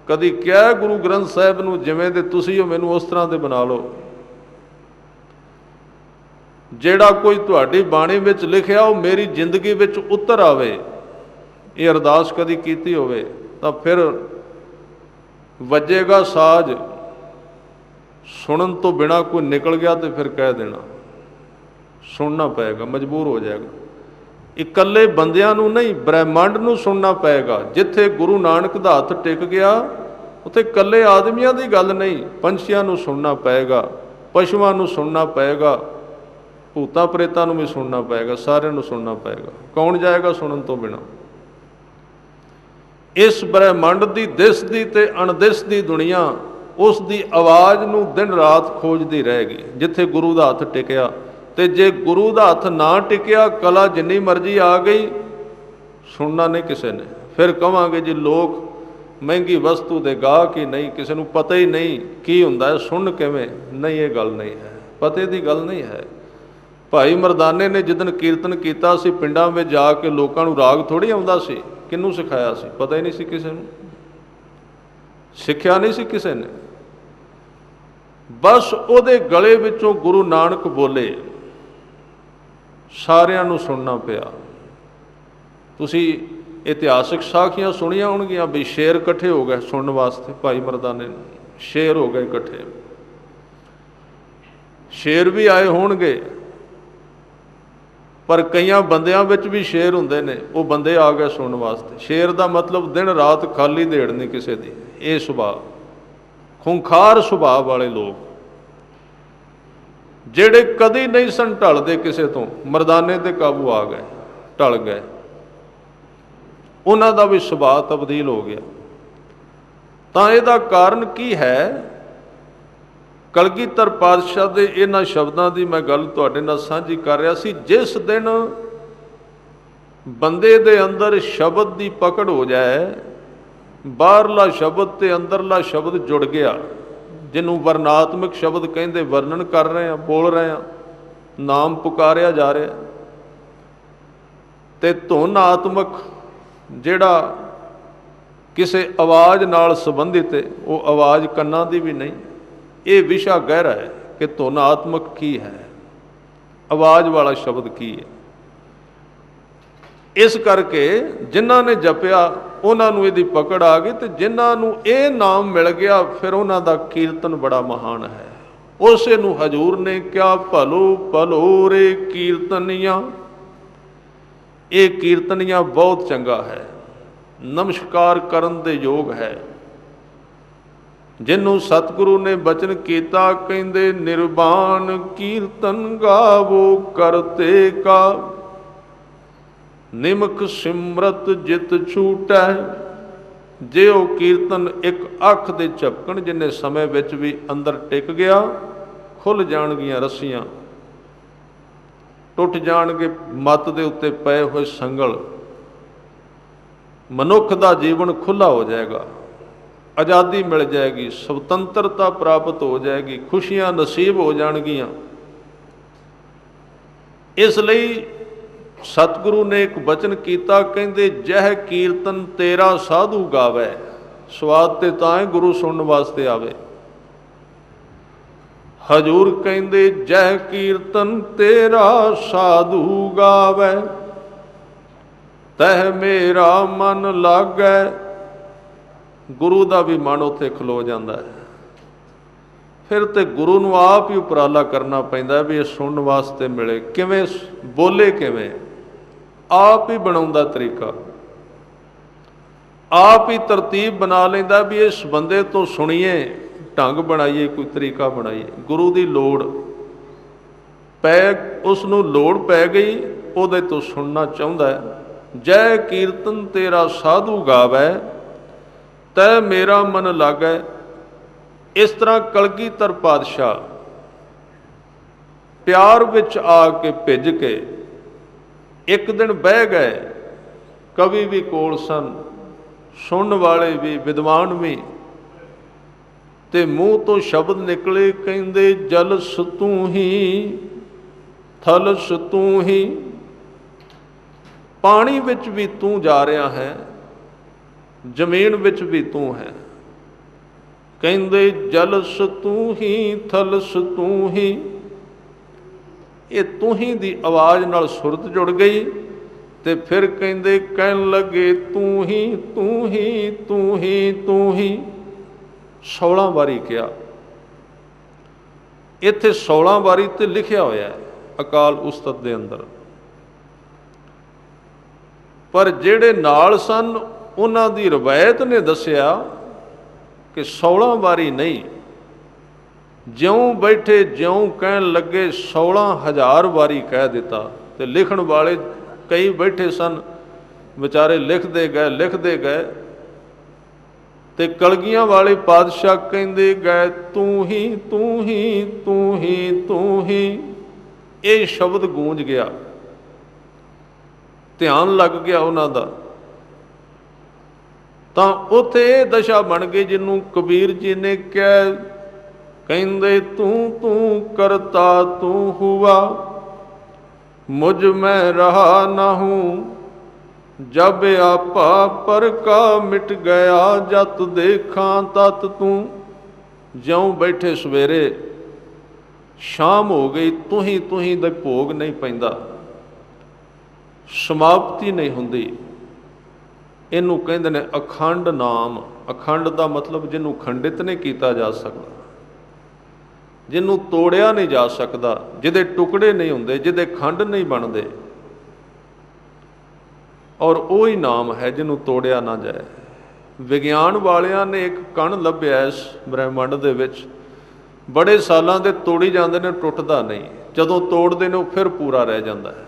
ਕਦੀ ਕਿਹਾ ਗੁਰੂ ਗ੍ਰੰਥ ਸਾਹਿਬ ਨੂੰ ਜਿਵੇਂ ਦੇ ਤੁਸੀਂ ਹੋ ਮੈਨੂੰ ਉਸ ਤਰ੍ਹਾਂ ਦੇ ਬਣਾ ਲਓ। ਜਿਹੜਾ ਕੋਈ ਤੁਹਾਡੀ ਬਾਣੀ ਵਿੱਚ ਲਿਖਿਆ ਉਹ ਮੇਰੀ ਜ਼ਿੰਦਗੀ ਵਿੱਚ ਉਤਰ ਆਵੇ। ਇਹ ਅਰਦਾਸ ਕਦੀ ਕੀਤੀ ਹੋਵੇ ਤਾਂ ਫਿਰ ਵੱਜੇਗਾ ਸਾਜ਼। ਸੁਣਨ ਤੋਂ ਬਿਨਾਂ ਕੋਈ ਨਿਕਲ ਗਿਆ ਤੇ ਫਿਰ ਕਹਿ ਦੇਣਾ, ਸੁਣਨਾ ਪਏਗਾ, ਮਜਬੂਰ ਹੋ ਜਾਏਗਾ। ਇਕੱਲੇ ਬੰਦਿਆਂ ਨੂੰ ਨਹੀਂ, ਬ੍ਰਹਿਮੰਡ ਨੂੰ ਸੁਣਨਾ ਪਏਗਾ। ਜਿੱਥੇ ਗੁਰੂ ਨਾਨਕ ਦਾ ਹੱਥ ਟਿਕ ਗਿਆ ਉੱਥੇ ਇਕੱਲੇ ਆਦਮੀਆਂ ਦੀ ਗੱਲ ਨਹੀਂ, ਪੰਛੀਆਂ ਨੂੰ ਸੁਣਨਾ ਪਏਗਾ, ਪਸ਼ੂਆਂ ਨੂੰ ਸੁਣਨਾ ਪਏਗਾ, ਭੂਤਾਂ ਪ੍ਰੇਤਾਂ ਨੂੰ ਵੀ ਸੁਣਨਾ ਪਏਗਾ, ਸਾਰਿਆਂ ਨੂੰ ਸੁਣਨਾ ਪਏਗਾ। ਕੌਣ ਜਾਏਗਾ ਸੁਣਨ ਤੋਂ ਬਿਨਾਂ? ਇਸ ਬ੍ਰਹਿਮੰਡ ਦੀ ਦਿਸਦੀ ਤੇ ਅਣਦਿਸਦੀ ਦੁਨੀਆ ਉਸ ਦੀ ਆਵਾਜ਼ ਨੂੰ ਦਿਨ ਰਾਤ ਖੋਜਦੀ ਰਹੇਗੀ ਜਿੱਥੇ ਗੁਰੂ ਦਾ ਹੱਥ ਟਿਕਿਆ। ਤੇ ਜੇ ਗੁਰੂ ਦਾ ਹੱਥ ਨਾ ਟਿਕਿਆ, ਕਲਾ ਜਿੰਨੀ ਮਰਜ਼ੀ ਆ ਗਈ, ਸੁਣਨਾ ਨਹੀਂ ਕਿਸੇ ਨੇ। ਫਿਰ ਕਹਾਂਗੇ ਜੀ ਲੋਕ ਮਹਿੰਗੀ ਵਸਤੂ ਦੇ ਗਾਹਕ ਹੀ ਨਹੀਂ, ਕਿਸੇ ਨੂੰ ਪਤਾ ਹੀ ਨਹੀਂ ਕੀ ਹੁੰਦਾ ਹੈ, ਸੁਣ ਕਿਵੇਂ? ਨਹੀਂ, ਇਹ ਗੱਲ ਨਹੀਂ ਹੈ, ਪਤੇ ਦੀ ਗੱਲ ਨਹੀਂ ਹੈ। ਭਾਈ ਮਰਦਾਨੇ ਨੇ ਜਿੱਦਣ ਕੀਰਤਨ ਕੀਤਾ ਸੀ ਪਿੰਡਾਂ ਵਿੱਚ ਜਾ ਕੇ, ਲੋਕਾਂ ਨੂੰ ਰਾਗ ਥੋੜ੍ਹੀ ਆਉਂਦਾ ਸੀ। ਕਿਹਨੂੰ ਸਿਖਾਇਆ ਸੀ? ਪਤਾ ਹੀ ਨਹੀਂ ਸੀ ਕਿਸੇ ਨੂੰ, ਸਿੱਖਿਆ ਨਹੀਂ ਸੀ ਕਿਸੇ ਨੇ। ਬਸ ਉਹਦੇ ਗਲੇ ਵਿੱਚੋਂ ਗੁਰੂ ਨਾਨਕ ਬੋਲੇ, ਸਾਰਿਆਂ ਨੂੰ ਸੁਣਨਾ ਪਿਆ। ਤੁਸੀਂ ਇਤਿਹਾਸਕ ਸਾਖੀਆਂ ਸੁਣੀਆਂ ਹੋਣਗੀਆਂ ਵੀ ਸ਼ੇਰ ਇਕੱਠੇ ਹੋ ਗਏ ਸੁਣਨ ਵਾਸਤੇ। ਭਾਈ ਮਰਦਾਨੇ ਨੂੰ ਸ਼ੇਰ ਹੋ ਗਏ ਇਕੱਠੇ, ਸ਼ੇਰ ਵੀ ਆਏ ਹੋਣਗੇ, ਪਰ ਕਈਆਂ ਬੰਦਿਆਂ ਵਿੱਚ ਵੀ ਸ਼ੇਰ ਹੁੰਦੇ ਨੇ, ਉਹ ਬੰਦੇ ਆ ਗਏ ਸੁਣਨ ਵਾਸਤੇ। ਸ਼ੇਰ ਦਾ ਮਤਲਬ ਦਿਨ ਰਾਤ ਖਾਲੀ ਦੇੜ ਨਹੀਂ ਕਿਸੇ ਦੀ। ਇਹ ਸੁਭਾਅ, ਖੁੰਖਾਰ ਸੁਭਾਅ ਵਾਲੇ ਲੋਕ ਜਿਹੜੇ ਕਦੀ ਨਹੀਂ ਸਨ ਢਲਦੇ ਕਿਸੇ ਤੋਂ, ਮਰਦਾਨੇ ਤੇ ਕਾਬੂ ਆ ਗਏ, ਢਲ ਗਏ। ਉਹਨਾਂ ਦਾ ਵੀ ਸੁਭਾਅ ਤਬਦੀਲ ਹੋ ਗਿਆ। ਤਾਂ ਇਹਦਾ ਕਾਰਨ ਕੀ ਹੈ? ਕਲਗੀਧਰ ਪਾਤਸ਼ਾਹ ਦੇ ਇਹਨਾਂ ਸ਼ਬਦਾਂ ਦੀ ਮੈਂ ਗੱਲ ਤੁਹਾਡੇ ਨਾਲ ਸਾਂਝੀ ਕਰ ਰਿਹਾ ਸੀ। ਜਿਸ ਦਿਨ ਬੰਦੇ ਦੇ ਅੰਦਰ ਸ਼ਬਦ ਦੀ ਪਕੜ ਹੋ ਜਾਏ, ਬਾਹਰਲਾ ਸ਼ਬਦ ਤੇ ਅੰਦਰਲਾ ਸ਼ਬਦ ਜੁੜ ਗਿਆ, ਜਿਹਨੂੰ ਵਰਣਾਤਮਕ ਸ਼ਬਦ ਕਹਿੰਦੇ, ਵਰਣਨ ਕਰ ਰਹੇ ਹਾਂ, ਬੋਲ ਰਹੇ ਹਾਂ, ਨਾਮ ਪੁਕਾਰਿਆ ਜਾ ਰਿਹਾ, ਤੇ ਧੁਨਾਤਮਕ ਜਿਹੜਾ ਕਿਸੇ ਆਵਾਜ਼ ਨਾਲ ਸੰਬੰਧਿਤ ਹੈ, ਉਹ ਆਵਾਜ਼ ਕੰਨਾਂ ਦੀ ਵੀ ਨਹੀਂ। ਇਹ ਵਿਸ਼ਾ ਗਹਿਰਾ ਹੈ ਕਿ ਧੁਨਾਤਮਕ ਕੀ ਹੈ, ਆਵਾਜ਼ ਵਾਲਾ ਸ਼ਬਦ ਕੀ ਹੈ। ਇਸ ਕਰਕੇ ਜਿਨ੍ਹਾਂ ਨੇ ਜਪਿਆ ਉਹਨਾਂ ਨੂੰ ਇਹਦੀ ਪਕੜ ਆ ਗਈ, ਤੇ ਜਿਨ੍ਹਾਂ ਨੂੰ ਇਹ ਨਾਮ ਮਿਲ ਗਿਆ ਫਿਰ ਉਹਨਾਂ ਦਾ ਕੀਰਤਨ ਬੜਾ ਮਹਾਨ ਹੈ। ਉਸੇ ਨੂੰ ਹਜ਼ੂਰ ਨੇ ਕਿਹਾ, ਭਲੋ ਭਲੋ ਰੇ ਕੀਰਤਨੀਆਂ। ਇਹ ਕੀਰਤਨੀਆਂ ਬਹੁਤ ਚੰਗਾ ਹੈ, ਨਮਸਕਾਰ ਕਰਨ ਦੇ ਯੋਗ ਹੈ। ਜਿਹਨੂੰ ਸਤਿਗੁਰੂ ਨੇ ਬਚਨ ਕੀਤਾ, ਕਹਿੰਦੇ ਨਿਰਵਾਣ ਕੀਰਤਨ ਗਾਵੋ ਕਰਤੇ ਕਾ, ਨਿਮਕ ਸਿਮਰਤ ਜਿਤ ਛੂਟੈ। ਜੇ ਉਹ ਕੀਰਤਨ ਇੱਕ ਅੱਖ ਦੇ ਝਪਕਣ ਜਿੰਨੇ ਸਮੇਂ ਵਿੱਚ ਵੀ ਅੰਦਰ ਟਿਕ ਗਿਆ, ਖੁੱਲ੍ਹ ਜਾਣਗੀਆਂ ਰੱਸੀਆਂ, ਟੁੱਟ ਜਾਣਗੇ ਮੱਤ ਦੇ ਉੱਤੇ ਪਏ ਹੋਏ ਸੰਗਲ, ਮਨੁੱਖ ਦਾ ਜੀਵਨ ਖੁੱਲ੍ਹਾ ਹੋ ਜਾਏਗਾ, ਆਜ਼ਾਦੀ ਮਿਲ ਜਾਏਗੀ, ਸੁਤੰਤਰਤਾ ਪ੍ਰਾਪਤ ਹੋ ਜਾਏਗੀ, ਖੁਸ਼ੀਆਂ ਨਸੀਬ ਹੋ ਜਾਣਗੀਆਂ। ਇਸ ਲਈ ਸਤਿਗੁਰੂ ਨੇ ਇੱਕ ਬਚਨ ਕੀਤਾ, ਕਹਿੰਦੇ ਜਹ ਕੀਰਤਨ ਤੇਰਾ ਸਾਧੂ ਗਾਵੇ। ਸਵਾਦ ਤੇ ਤਾਂ ਹੀ ਗੁਰੂ ਸੁਣਨ ਵਾਸਤੇ ਆਵੇ। ਹਜ਼ੂਰ ਕਹਿੰਦੇ ਜਹ ਕੀਰਤਨ ਤੇਰਾ ਸਾਧੂ ਗਾਵੇ, ਤਹ ਮੇਰਾ ਮਨ ਲਾਗੈ। ਗੁਰੂ ਦਾ ਵੀ ਮਨ ਉੱਥੇ ਖਲੋ ਜਾਂਦਾ ਹੈ। ਫਿਰ ਤੇ ਗੁਰੂ ਨੂੰ ਆਪ ਹੀ ਉਪਰਾਲਾ ਕਰਨਾ ਪੈਂਦਾ ਵੀ ਇਹ ਸੁਣਨ ਵਾਸਤੇ ਮਿਲੇ। ਕਿਵੇਂ ਬੋਲੇ, ਕਿਵੇਂ ਆਪ ਹੀ ਬਣਾਉਂਦਾ ਤਰੀਕਾ, ਆਪ ਹੀ ਤਰਤੀਬ ਬਣਾ ਲੈਂਦਾ ਵੀ ਇਸ ਬੰਦੇ ਤੋਂ ਸੁਣੀਏ, ਢੰਗ ਬਣਾਈਏ, ਕੋਈ ਤਰੀਕਾ ਬਣਾਈਏ। ਗੁਰੂ ਦੀ ਲੋੜ ਪੈ, ਉਸ ਨੂੰ ਲੋੜ ਪੈ ਗਈ, ਉਹਦੇ ਤੋਂ ਸੁਣਨਾ ਚਾਹੁੰਦਾ ਹੈ। ਜੈ ਕੀਰਤਨ ਤੇਰਾ ਸਾਧੂ ਗਾਵੈ, ਤੈ ਮੇਰਾ ਮਨ ਲਾਗੈ। ਇਸ ਤਰ੍ਹਾਂ ਕਲਗੀਧਰ ਪਾਤਸ਼ਾਹ ਪਿਆਰ ਵਿੱਚ ਆ ਕੇ ਭਿੱਜ ਕੇ ਇੱਕ ਦਿਨ ਬਹਿ ਗਏ। ਕਵੀ ਵੀ ਕੋਲ ਸਨ, ਸੁਣਨ ਵਾਲੇ ਵੀ, ਵਿਦਵਾਨ ਵੀ, ਤੇ ਮੂੰਹ ਤੋਂ ਸ਼ਬਦ ਨਿਕਲੇ, ਕਹਿੰਦੇ ਜਲਸ ਤੂੰ ਹੀ, ਥਲਸ ਤੂੰ ਹੀ। ਪਾਣੀ ਵਿੱਚ ਵੀ ਤੂੰ ਜਾ ਰਿਹਾ ਹੈ, ਜ਼ਮੀਨ ਵਿੱਚ ਵੀ ਤੂੰ ਹੈ। ਕਹਿੰਦੇ ਜਲਸ ਤੂੰ ਹੀ, ਥਲਸ ਤੂੰ ਹੀ। ਇਹ ਤੂੰ ਹੀ ਦੀ ਆਵਾਜ਼ ਨਾਲ ਸੁਰਤ ਜੁੜ ਗਈ। ਤੇ ਫਿਰ ਕਹਿੰਦੇ ਕਹਿਣ ਲੱਗੇ ਤੂੰ ਹੀ, ਤੂੰ ਹੀ, ਤੂੰ ਹੀ, ਤੂੰ ਹੀ। 16 ਵਾਰੀ ਕਿਹਾ। ਇੱਥੇ 16 ਵਾਰੀ ਤੇ ਲਿਖਿਆ ਹੋਇਆ ਹੈ ਅਕਾਲ ਉਸਤਤ ਦੇ ਅੰਦਰ, ਪਰ ਜਿਹੜੇ ਨਾਲ ਸਨ ਉਹਨਾਂ ਦੀ ਰਵਾਇਤ ਨੇ ਦੱਸਿਆ ਕਿ 16 ਵਾਰੀ ਨਹੀਂ, ਜਿਉਂ ਬੈਠੇ ਜਿਉਂ ਕਹਿਣ ਲੱਗੇ 16,000 ਵਾਰੀ ਕਹਿ ਦਿੱਤਾ। ਤੇ ਲਿਖਣ ਵਾਲੇ ਕਈ ਬੈਠੇ ਸਨ ਵਿਚਾਰੇ, ਲਿਖਦੇ ਗਏ। ਤੇ ਕਲਗੀਆਂ ਵਾਲੇ ਪਾਤਸ਼ਾਹ ਕਹਿੰਦੇ ਗਏ ਤੂੰ ਹੀ, ਤੂੰ ਹੀ, ਤੂੰ ਹੀ, ਤੂੰ ਹੀ। ਇਹ ਸ਼ਬਦ ਗੂੰਜ ਗਿਆ, ਧਿਆਨ ਲੱਗ ਗਿਆ ਉਹਨਾਂ ਦਾ। ਤਾਂ ਉੱਥੇ ਇਹ ਦਸ਼ਾ ਬਣ ਗਈ ਜਿਹਨੂੰ ਕਬੀਰ ਜੀ ਨੇ ਕਿਹਾ, ਕਹਿੰਦੇ ਤੂੰ ਤੂੰ ਕਰਤਾ ਤੂੰ ਹੁਆ, ਮੁਝ ਮੈਂ ਰਹਾ ਨਾ ਹੂੰ। ਜਬ ਆਪਾ ਪਰ ਕਾ ਮਿਟ ਗਿਆ, ਜਤ ਦੇਖਾਂ ਤਤ ਤੂੰ। ਜਿਉਂ ਬੈਠੇ ਸਵੇਰੇ ਸ਼ਾਮ ਹੋ ਗਈ, ਤੂੰ ਹੀ ਦਾ ਭੋਗ ਨਹੀਂ ਪੈਂਦਾ, ਸਮਾਪਤੀ ਨਹੀਂ ਹੁੰਦੀ। ਇਹਨੂੰ ਕਹਿੰਦੇ ਨੇ ਅਖੰਡ ਨਾਮ। ਅਖੰਡ ਦਾ ਮਤਲਬ ਜਿਹਨੂੰ ਖੰਡਿਤ ਨਹੀਂ ਕੀਤਾ ਜਾ ਸਕਦਾ, ਜਿਹਨੂੰ ਤੋੜਿਆ ਨਹੀਂ ਜਾ ਸਕਦਾ, ਜਿਹਦੇ ਟੁਕੜੇ ਨਹੀਂ ਹੁੰਦੇ, ਜਿਹਦੇ ਖੰਡ ਨਹੀਂ ਬਣਦੇ। ਔਰ ਉਹੀ ਨਾਮ ਹੈ ਜਿਹਨੂੰ ਤੋੜਿਆ ਨਾ ਜਾਏ। ਵਿਗਿਆਨ ਵਾਲਿਆਂ ਨੇ ਇੱਕ ਕਣ ਲੱਭਿਆ ਇਸ ਬ੍ਰਹਿਮੰਡ ਦੇ ਵਿੱਚ, ਬੜੇ ਸਾਲਾਂ ਦੇ ਤੋੜੀ ਜਾਂਦੇ ਨੇ, ਟੁੱਟਦਾ ਨਹੀਂ। ਜਦੋਂ ਤੋੜਦੇ ਨੇ ਉਹ ਫਿਰ ਪੂਰਾ ਰਹਿ ਜਾਂਦਾ ਹੈ,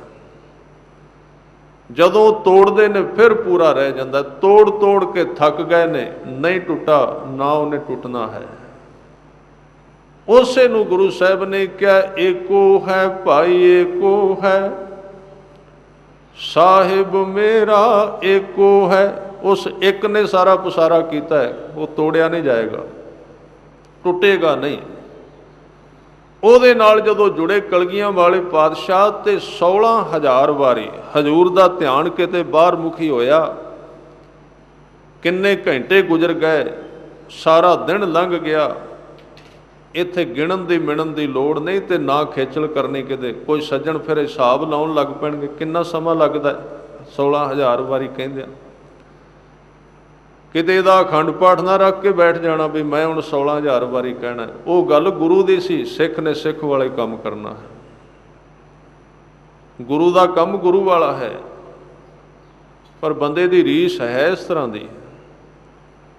ਜਦੋਂ ਤੋੜਦੇ ਨੇ ਫਿਰ ਪੂਰਾ ਰਹਿ ਜਾਂਦਾ। ਤੋੜ ਕੇ ਥੱਕ ਗਏ ਨੇ, ਨਹੀਂ ਟੁੱਟਾ, ਨਾ ਉਹਨੇ ਟੁੱਟਣਾ ਹੈ। ਉਸੇ ਨੂੰ ਗੁਰੂ ਸਾਹਿਬ ਨੇ ਕਿਹਾ ਏਕੋ ਹੈ ਭਾਈ ਏਕੋ ਹੈ, ਸਾਹਿਬ ਮੇਰਾ ਏਕੋ ਹੈ। ਉਸ ਇੱਕ ਨੇ ਸਾਰਾ ਪਸਾਰਾ ਕੀਤਾ ਹੈ, ਉਹ ਤੋੜਿਆ ਨਹੀਂ ਜਾਏਗਾ, ਟੁੱਟੇਗਾ ਨਹੀਂ। ਉਹਦੇ ਨਾਲ ਜਦੋਂ ਜੁੜੇ ਕਲਗੀਆਂ ਵਾਲੇ ਪਾਤਸ਼ਾਹ, ਤੇ 16,000 ਵਾਰੀ ਹਜ਼ੂਰ ਦਾ ਧਿਆਨ ਕਿਤੇ ਬਾਹਰ ਮੁਖੀ ਹੋਇਆ। ਕਿੰਨੇ ਘੰਟੇ ਗੁਜ਼ਰ ਗਏ, ਸਾਰਾ ਦਿਨ ਲੰਘ ਗਿਆ। ਇੱਥੇ ਗਿਣਨ ਦੀ ਮਿਣਨ ਦੀ ਲੋੜ ਨਹੀਂ, ਤੇ ਨਾ ਖੇਚਲ ਕਰਨੀ ਕਿਤੇ। ਕੋਈ ਸੱਜਣ ਫਿਰ ਹਿਸਾਬ ਲਾਉਣ ਲੱਗ ਪੈਣਗੇ, ਕਿੰਨਾ ਸਮਾਂ ਲੱਗਦਾ 16,000 ਵਾਰੀ ਕਹਿੰਦੇ ਆ। ਕਿਤੇ ਇਹਦਾ ਅਖੰਡ ਪਾਠ ਨਾ ਰੱਖ ਕੇ ਬੈਠ ਜਾਣਾ ਵੀ ਮੈਂ ਹੁਣ 16,000 ਵਾਰੀ ਕਹਿਣਾ। ਉਹ ਗੱਲ ਗੁਰੂ ਦੀ ਸੀ। ਸਿੱਖ ਨੇ ਸਿੱਖ ਵਾਲੇ ਕੰਮ ਕਰਨਾ ਹੈ। ਗੁਰੂ ਦਾ ਕੰਮ ਗੁਰੂ ਵਾਲਾ ਹੈ। ਪਰ ਬੰਦੇ ਦੀ ਰੀਸ ਹੈ ਇਸ ਤਰ੍ਹਾਂ ਦੀ,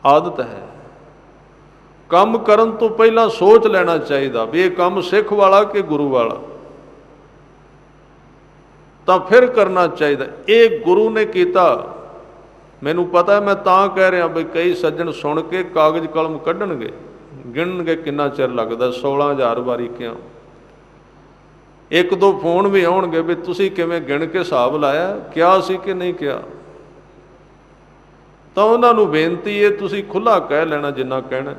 ਆਦਤ ਹੈ। ਕੰਮ ਕਰਨ ਤੋਂ ਪਹਿਲਾਂ ਸੋਚ ਲੈਣਾ ਚਾਹੀਦਾ ਵੀ ਇਹ ਕੰਮ ਸਿੱਖ ਵਾਲਾ ਕਿ ਗੁਰੂ ਵਾਲਾ, ਤਾਂ ਫਿਰ ਕਰਨਾ ਚਾਹੀਦਾ। ਇਹ ਗੁਰੂ ਨੇ ਕੀਤਾ। ਮੈਨੂੰ ਪਤਾ, ਮੈਂ ਤਾਂ ਕਹਿ ਰਿਹਾ ਵੀ ਕਈ ਸੱਜਣ ਸੁਣ ਕੇ ਕਾਗਜ਼ ਕਲਮ ਕੱਢਣਗੇ, ਗਿਣਨਗੇ ਕਿੰਨਾ ਚਿਰ ਲੱਗਦਾ। 16,000 ਵਾਰੀ ਕਿਹਾ। ਇੱਕ ਦੋ ਫੋਨ ਵੀ ਆਉਣਗੇ ਵੀ ਤੁਸੀਂ ਕਿਵੇਂ ਗਿਣ ਕੇ ਹਿਸਾਬ ਲਾਇਆ, ਕਿਹਾ ਸੀ ਕਿ ਨਹੀਂ ਕਿਹਾ। ਤਾਂ ਉਹਨਾਂ ਨੂੰ ਬੇਨਤੀ ਹੈ ਤੁਸੀਂ ਖੁੱਲ੍ਹਾ ਕਹਿ ਲੈਣਾ ਜਿੰਨਾ ਕਹਿਣਾ,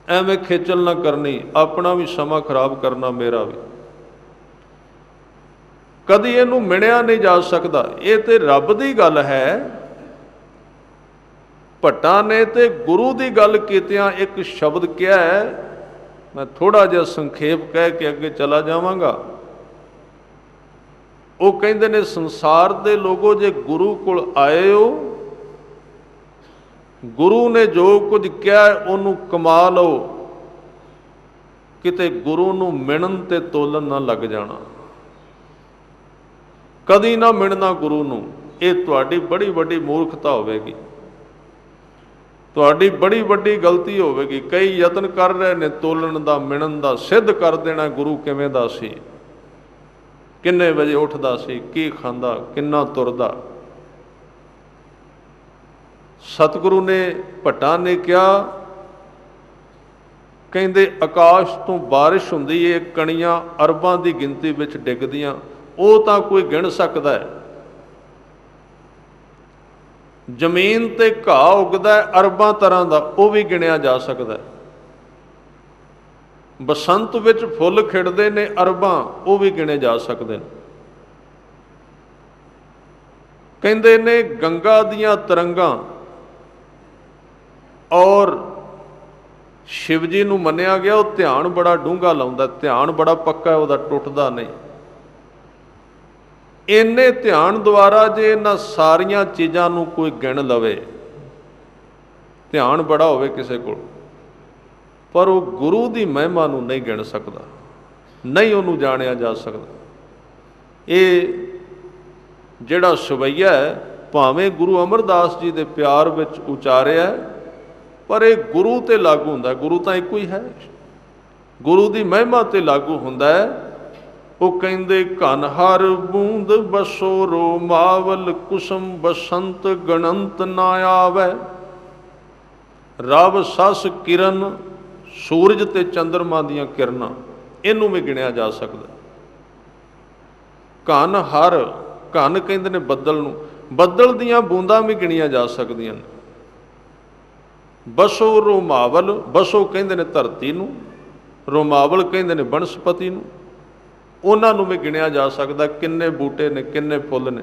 ਐਵੇਂ ਖੇਚਲ ਨਾ ਕਰਨੀ, ਆਪਣਾ ਵੀ ਸਮਾਂ ਖਰਾਬ ਕਰਨਾ, ਮੇਰਾ ਵੀ। ਕਦੀ ਇਹਨੂੰ ਮਿਣਿਆ ਨਹੀਂ ਜਾ ਸਕਦਾ। ਇਹ ਤੇ ਰੱਬ ਦੀ ਗੱਲ ਹੈ। ਭੱਟਾਂ ਨੇ ਤੇ ਗੁਰੂ ਦੀ ਗੱਲ ਕੀਤਿਆਂ ਇੱਕ ਸ਼ਬਦ ਕਿਹਾ ਹੈ, ਮੈਂ ਥੋੜ੍ਹਾ ਜਿਹਾ ਸੰਖੇਪ ਕਹਿ ਕੇ ਅੱਗੇ ਚਲਾ ਜਾਵਾਂਗਾ। ਉਹ ਕਹਿੰਦੇ ਨੇ, ਸੰਸਾਰ ਦੇ ਲੋਗੋ ਜੇ ਗੁਰੂ ਕੋਲ ਆਏ ਹੋ, ਗੁਰੂ ਨੇ ਜੋ ਕੁਝ ਕਿਹਾ ਉਹਨੂੰ ਕਮਾ ਲਓ, ਕਿਤੇ ਗੁਰੂ ਨੂੰ ਮਿਣਨ ਤੇ ਤੋਲਣ ਨਾ ਲੱਗ ਜਾਣਾ। ਕਦੀ ਨਾ ਮਿਣਨਾ ਗੁਰੂ ਨੂੰ। ਇਹ ਤੁਹਾਡੀ ਬੜੀ ਵੱਡੀ ਮੂਰਖਤਾ ਹੋਵੇਗੀ, ਤੁਹਾਡੀ ਬੜੀ ਵੱਡੀ ਗਲਤੀ ਹੋਵੇਗੀ। ਕਈ ਯਤਨ ਕਰ ਰਹੇ ਨੇ ਤੋਲਣ ਦਾ, ਮਿਣਨ ਦਾ, ਸਿੱਧ ਕਰ ਦੇਣਾ ਗੁਰੂ ਕਿਵੇਂ ਦਾ ਸੀ, ਕਿੰਨੇ ਵਜੇ ਉੱਠਦਾ ਸੀ, ਕੀ ਖਾਂਦਾ, ਕਿੰਨਾ ਤੁਰਦਾ। ਸਤਿਗੁਰੂ ਨੇ, ਭੱਟਾਂ ਨੇ ਕਿਹਾ, ਕਹਿੰਦੇ ਆਕਾਸ਼ ਤੋਂ ਬਾਰਿਸ਼ ਹੁੰਦੀ ਏ, ਕਣੀਆਂ ਅਰਬਾਂ ਦੀ ਗਿਣਤੀ ਵਿੱਚ ਡਿੱਗਦੀਆਂ, ਉਹ ਤਾਂ ਕੋਈ ਗਿਣ ਸਕਦਾ ਹੈ। ਜ਼ਮੀਨ ਤੇ ਘਾਹ ਉੱਗਦਾ ਅਰਬਾਂ ਤਰ੍ਹਾਂ ਦਾ, ਉਹ ਵੀ ਗਿਣਿਆ ਜਾ ਸਕਦਾ। ਬਸੰਤ ਵਿੱਚ ਫੁੱਲ ਖਿੜਦੇ ਨੇ ਅਰਬਾਂ, ਉਹ ਵੀ ਗਿਣੇ ਜਾ ਸਕਦੇ ਨੇ। ਕਹਿੰਦੇ ਨੇ ਗੰਗਾ ਦੀਆਂ ਤਰੰਗਾਂ ਔਰ ਸ਼ਿਵ ਜੀ ਨੂੰ ਮੰਨਿਆ ਗਿਆ, ਉਹ ਧਿਆਨ ਬੜਾ ਡੂੰਘਾ ਲਾਉਂਦਾ, ਧਿਆਨ ਬੜਾ ਪੱਕਾ ਉਹਦਾ, ਟੁੱਟਦਾ ਨਹੀਂ। ਇੰਨੇ ਧਿਆਨ ਦੁਆਰਾ ਜੇ ਇਹਨਾਂ ਸਾਰੀਆਂ ਚੀਜ਼ਾਂ ਨੂੰ ਕੋਈ ਗਿਣ ਲਵੇ, ਧਿਆਨ ਬੜਾ ਹੋਵੇ ਕਿਸੇ ਕੋਲ, ਪਰ ਉਹ ਗੁਰੂ ਦੀ ਮਹਿਮਾ ਨੂੰ ਨਹੀਂ ਗਿਣ ਸਕਦਾ, ਨਹੀਂ ਉਹਨੂੰ ਜਾਣਿਆ ਜਾ ਸਕਦਾ। ਇਹ ਜਿਹੜਾ ਸਵਈਆ ਹੈ, ਭਾਵੇਂ ਗੁਰੂ ਅਮਰਦਾਸ ਜੀ ਦੇ ਪਿਆਰ ਵਿੱਚ ਉਚਾਰਿਆ, ਪਰ ਇਹ ਗੁਰੂ ਤੇ ਲਾਗੂ ਹੁੰਦਾ। ਗੁਰੂ ਤਾਂ ਇੱਕੋ ਹੀ ਹੈ, ਗੁਰੂ ਦੀ ਮਹਿਮਾ ਤੇ ਲਾਗੂ ਹੁੰਦਾ ਹੈ। ਉਹ ਕਹਿੰਦੇ, ਘਨ ਹਰ ਬੂੰਦ ਬਸੋ ਰੋਮਾਵਲ, ਕੁਸਮ ਬਸੰਤ ਗਣੰਤ ਨਾ ਆਵੈ, ਰਵ ਸਸ ਕਿਰਨ, ਸੂਰਜ ਤੇ ਚੰਦਰਮਾ ਦੀਆਂ ਕਿਰਨਾਂ, ਇਹਨੂੰ ਵੀ ਗਿਣਿਆ ਜਾ ਸਕਦਾ। ਘਨ ਹਰ, ਘਨ ਕਹਿੰਦੇ ਨੇ ਬੱਦਲ ਨੂੰ, ਬੱਦਲ ਦੀਆਂ ਬੂੰਦਾਂ ਵੀ ਗਿਣੀਆਂ ਜਾ ਸਕਦੀਆਂ ਨੇ। ਬਸੋ ਰੋਮਾਵਲ, ਬਸੋ ਕਹਿੰਦੇ ਨੇ ਧਰਤੀ ਨੂੰ, ਰੋਮਾਵਲ ਕਹਿੰਦੇ ਨੇ ਬਨਸਪਤੀ ਨੂੰ, ਉਹਨਾਂ ਨੂੰ ਵੀ ਗਿਣਿਆ ਜਾ ਸਕਦਾ। ਕਿੰਨੇ ਬੂਟੇ ਨੇ, ਕਿੰਨੇ ਫੁੱਲ ਨੇ।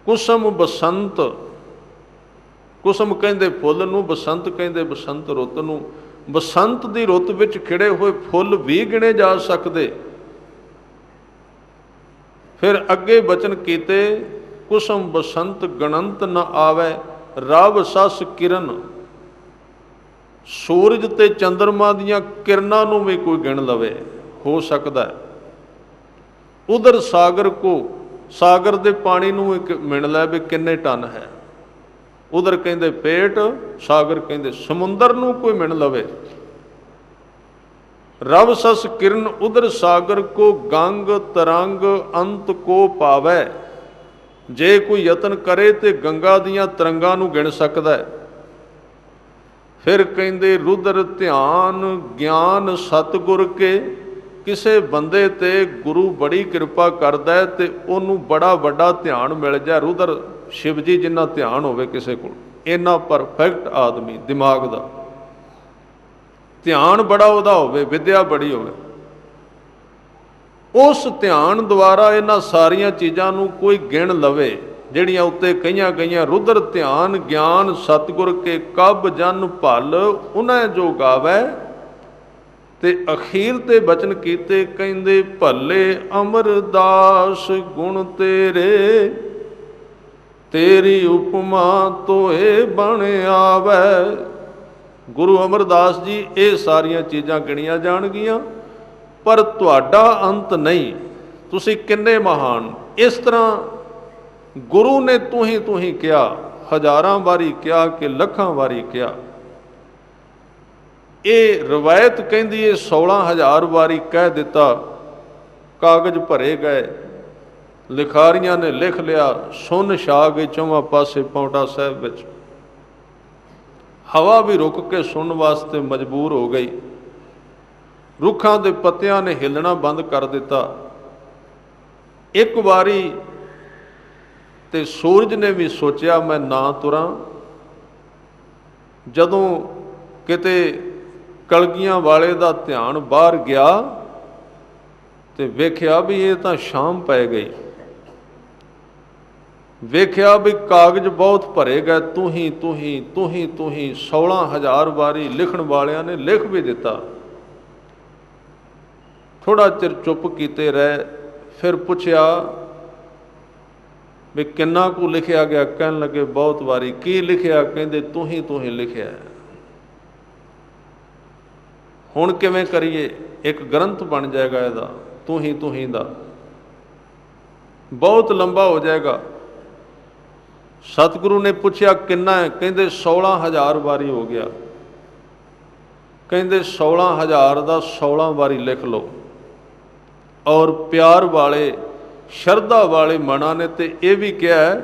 ਕੁਸਮ ਬਸੰਤ, ਕੁਸਮ ਕਹਿੰਦੇ ਫੁੱਲ ਨੂੰ, ਬਸੰਤ ਕਹਿੰਦੇ ਬਸੰਤ ਰੁੱਤ ਨੂੰ। ਬਸੰਤ ਦੀ ਰੁੱਤ ਵਿੱਚ ਖਿੜੇ ਹੋਏ ਫੁੱਲ ਵੀ ਗਿਣੇ ਜਾ ਸਕਦੇ। ਫਿਰ ਅੱਗੇ ਬਚਨ ਕੀਤੇ, ਕੁਸਮ ਬਸੰਤ ਗਣੰਤ ਨ ਆਵੈ, ਰਵ ਸਸ ਕਿਰਨ, ਸੂਰਜ ਤੇ ਚੰਦਰਮਾ ਦੀਆਂ ਕਿਰਨਾਂ ਨੂੰ ਵੀ ਕੋਈ ਗਿਣ ਲਵੇ, ਹੋ ਸਕਦਾ ਹੈ। ਉਧਰ ਸਾਗਰ ਕੋ, ਸਾਗਰ ਦੇ ਪਾਣੀ ਨੂੰ ਇੱਕ ਮਿਣ ਲੈ ਵੀ ਕਿੰਨੇ ਟਨ ਹੈ। ਉਧਰ ਕਹਿੰਦੇ ਪੇਟ, ਸਾਗਰ ਕਹਿੰਦੇ ਸਮੁੰਦਰ ਨੂੰ ਕੋਈ ਮਿਣ ਲਵੇ। ਰਵ ਸਸ ਕਿਰਨ ਉਧਰ ਸਾਗਰ ਕੋ, ਗੰਗ ਤਰੰਗ ਅੰਤ ਕੋ ਪਾਵੈ। ਜੇ ਕੋਈ ਯਤਨ ਕਰੇ ਤੇ ਗੰਗਾ ਦੀਆਂ ਤਰੰਗਾਂ ਨੂੰ ਗਿਣ ਸਕਦਾ ਹੈ। ਫਿਰ ਕਹਿੰਦੇ ਰੁਦਰ ਧਿਆਨ ਗਿਆਨ ਸਤਿਗੁਰ ਕੇ, ਕਿਸੇ ਬੰਦੇ ਤੇ ਗੁਰੂ ਬੜੀ ਕਿਰਪਾ ਕਰਦਾ ਤੇ ਉਹਨੂੰ ਬੜਾ ਵੱਡਾ ਧਿਆਨ ਮਿਲ ਜਾ। ਰੁਦਰ ਸ਼ਿਵ ਜੀ ਜਿੰਨਾ ਧਿਆਨ ਹੋਵੇ ਕਿਸੇ ਕੋਲ, ਇੰਨਾ ਪਰਫੈਕਟ ਆਦਮੀ, ਦਿਮਾਗ ਦਾ ਧਿਆਨ ਬੜਾ ਉਹਦਾ ਹੋਵੇ, ਵਿਦਿਆ ਬੜੀ ਹੋਵੇ, ਉਸ ਧਿਆਨ ਦੁਆਰਾ ਇਹਨਾਂ ਸਾਰੀਆਂ ਚੀਜ਼ਾਂ ਨੂੰ ਕੋਈ ਗਿਣ ਲਵੇ ਜਿਹੜੀਆਂ ਉੱਤੇ ਕਈਆਂ ਗਈਆਂ। ਰੁਦਰ ਧਿਆਨ ਗਿਆਨ ਸਤਿਗੁਰ ਕੇ, ਕਬ ਜਨ ਭਲ ਉਹਨਾਂ ਜੋ ਗਾਵੈ। ਤੇ ਅਖੀਰ ਤੇ ਬਚਨ ਕੀਤੇ, ਕਹਿੰਦੇ ਭੱਲੇ ਅਮਰਦਾਸ ਗੁਣ ਤੇਰੇ, तेरी उपमा तोए बन आवे। गुरु अमरदास जी ये सारियां चीज़ां गिणियां जाणगियां, पर तुहाडा अंत नहीं, तुसी किन्ने महान। इस तरह गुरु ने तू ही किया, हज़ारां वारी किया कि लखां वारी किया। ये रवायत कहती है 16,000 वारी कह दिता, कागज भरे गए, लिखारियां ने लिख लिया, सुन छा गई चौवां पासे पाउंटा साहिब विच। हवा भी रुक के सुनने वास्ते मजबूर हो गई, रुखां दे पत्तियां ने हिलना बंद कर दिता। एक बारी ते सूरज ने भी सोचा मैं ना तुरां। जदों किते कलगियां वाले दा ध्यान बाहर गया ते वेख्या भी ये तां शाम पै गई। वेख्या भी कागज बहुत भरे गए, तू ही 16,000 वारी लिखण वालियां ने लिख भी दिता। थोड़ा चिर चुप कीते रहे, फिर पुछया भी किन्ना कु लिखिया गया। कहन लगे बहुत वारी। की लिखिया? कहंदे तू ही लिखिया है। हुण किवें करिए? एक ग्रंथ बन जाएगा इहदा, तू ही दा, बहुत लंबा हो जाएगा। सतगुरु ने पूछया किन्ना है? कहंदे 16,000 वारी हो गया। कहंदे 16,000 दा 16 वारी लिख लो। और प्यार वाले शरधा वाले मना ने ते ये भी कहा है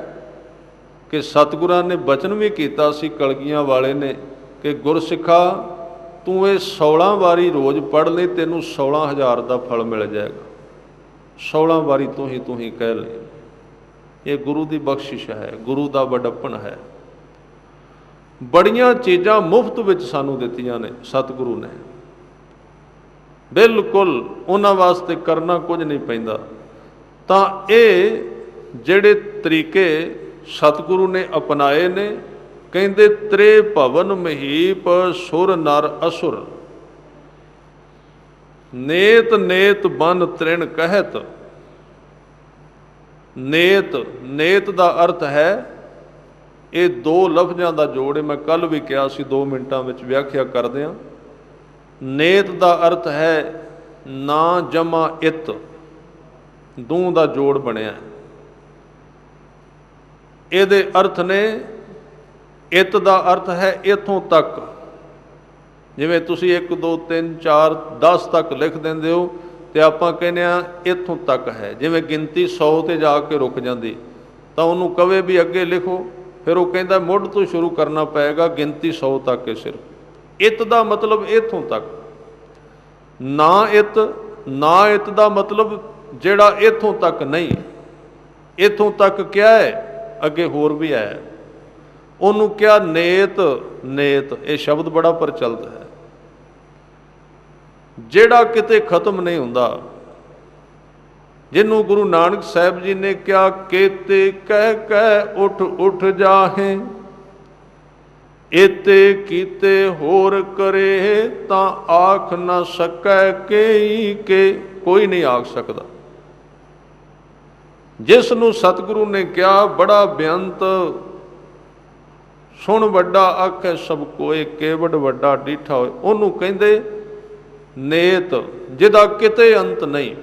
कि सतगुरां ने बचन भी किया सी कलगियां वाले ने कि गुरसिखा तू ये 16 वारी रोज़ पढ़ ले, तेनू 16,000 का फल मिल जाएगा। 16 वारी तू ही कह ले। ये गुरु की बख्शिश है, गुरु का वडप्पन है। बड़ियां चीज़ां मुफ्त विच सानू दित्तियां ने सतगुरु ने, बिल्कुल उन्हां वास्ते करना कुछ नहीं पैंदा। तां ये जिहड़े तरीके सतगुरु ने अपनाए ने, कहंदे त्रे भवन महीप सुर नर असुर, नेत नेत बन तृण कहत। नेत दा अर्थ है, ये दो लफ्ज़ां दा जोड़ है। मैं कल भी कहा सी 2 मिनटां विच व्याख्या कर दियां। नेत दा अर्थ है ना जमा इत, दूं दा जोड़ बनिया। इहदे अर्थ ने, इत दा अर्थ है इथों तक। जिवें तुसीं 1 2 3 4 10 तक लिख देंदे हो तो आपां कहने इथों तक है। जिवें गिनती 100 ते जाके रुक जाती तो उन्होंने कवे भी अगे लिखो, फिर वो कहता मुढ़ तो शुरू करना पएगा, गिनती 100 तक है सिर्फ। इत दा मतलब इथों तक। ना इत दा मतलब जिहड़ा इथों तक नहीं। इथों तक क्या है? अगे होर भी है। उन्होंने क्या नेत। ये शब्द बड़ा प्रचलित है, जिहड़ा किते खत्म नहीं हुंदा। जिन्हों गुरु नानक साहब जी ने क्या केते कह कह उठ उठ जाहे, एते कीते होर करे तां आख ना सकै केई के। कोई नहीं आख सकता। जिसनों सतगुरु ने क्या बड़ा बेअंत, सुन वड्डा आखे सब कोई, केवड़ वड्डा डीठा होए, उन्होंने कहंदे नेत, जिहदा किते अंत नहीं,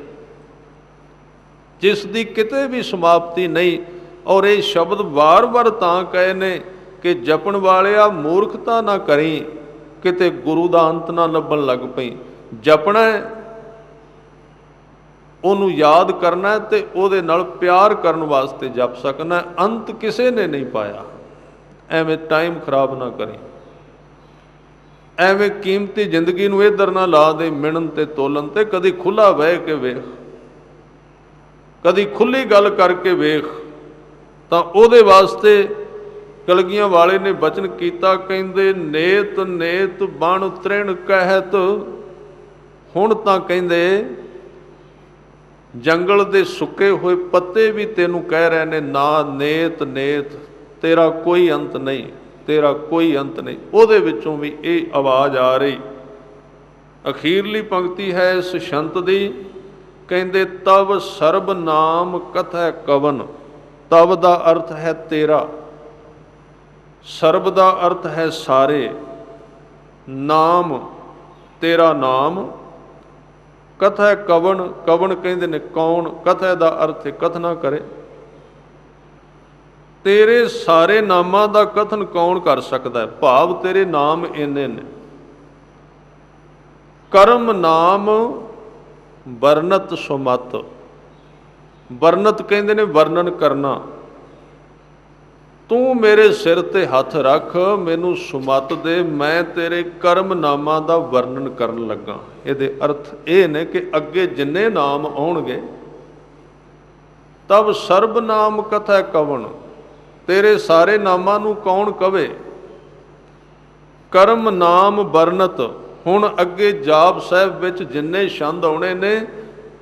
जिसदी किते भी समाप्ति नहीं। और ये शब्द वार वार तां कहे ने कि जपण वालिया मूर्खता ना करी, किते गुरु दा अंत ना लभण लग पई। जपना है, उन्होंने याद करना है, ते उहदे नाल प्यार करन वास्ते जप सकना है। अंत किसे ने नहीं पाया। एवें टाइम खराब ना करें, एवें कीमती जिंदगी नूं इधर ना ला दे मिणन ते तोलन ते। कदी खुला बह के वेख, कदी खुली गल करके वेख, तां उहदे वास्ते कलगियां वाले ने बचन कीता। कहंदे नेत नेत बण तृण कहत। हुण तां कहंदे जंगल दे सुके हुए पत्ते भी तेनू कह रहे ने ना नेत नेत, तेरा कोई अंत नहीं, तेरा कोई अंत नहीं। उहदे विचों भी ये आवाज़ आ रही। अखीरली पंक्ति है इस छंत दी, कहंदे तव सर्ब नाम कथै कवन। ਤਵ ਦਾ ਅਰਥ ਹੈ ਤੇਰਾ, ਸਰਬ ਦਾ ਅਰਥ ਹੈ ਸਾਰੇ, ਨਾਮ ਤੇਰਾ ਨਾਮ, ਕਥੈ ਕਵਣ, ਕਵਣ ਕਹਿੰਦੇ ਨੇ ਕੌਣ, ਕਥੈ ਦਾ ਅਰਥ ਹੈ ਕਥਨਾ ਕਰੇ। ਤੇਰੇ ਸਾਰੇ ਨਾਮਾਂ ਦਾ ਕਥਨ ਕੌਣ ਕਰ ਸਕਦਾ ਹੈ, ਭਾਵ ਤੇਰੇ ਨਾਮ ਇੰਨੇ ਨੇ। ਕਰਮ ਨਾਮ ਵਰਨਤ ਸੁਮਤ, ਵਰਨਤ ਕਹਿੰਦੇ ਨੇ ਵਰਣਨ ਕਰਨਾ। ਤੂੰ ਮੇਰੇ ਸਿਰ ਤੇ ਹੱਥ ਰੱਖ, ਮੈਨੂੰ ਸੁਮਤ ਦੇ, ਮੈਂ ਤੇਰੇ ਕਰਮ ਨਾਮਾਂ ਦਾ ਵਰਣਨ ਕਰਨ ਲੱਗਾ। ਇਹਦੇ ਅਰਥ ਇਹ ਨੇ ਕਿ ਅੱਗੇ ਜਿੰਨੇ ਨਾਮ ਆਉਣਗੇ, ਤਬ ਸਰਬ ਨਾਮ ਕਥੈ ਕਵਣ, ਤੇਰੇ ਸਾਰੇ ਨਾਮਾਂ ਨੂੰ ਕੌਣ ਕਵੇ। ਕਰਮ ਨਾਮ ਵਰਨਤ, ਹੁਣ ਅੱਗੇ ਜਾਪ ਸਾਹਿਬ ਵਿੱਚ ਜਿੰਨੇ ਛੰਦ ਆਉਣੇ ਨੇ,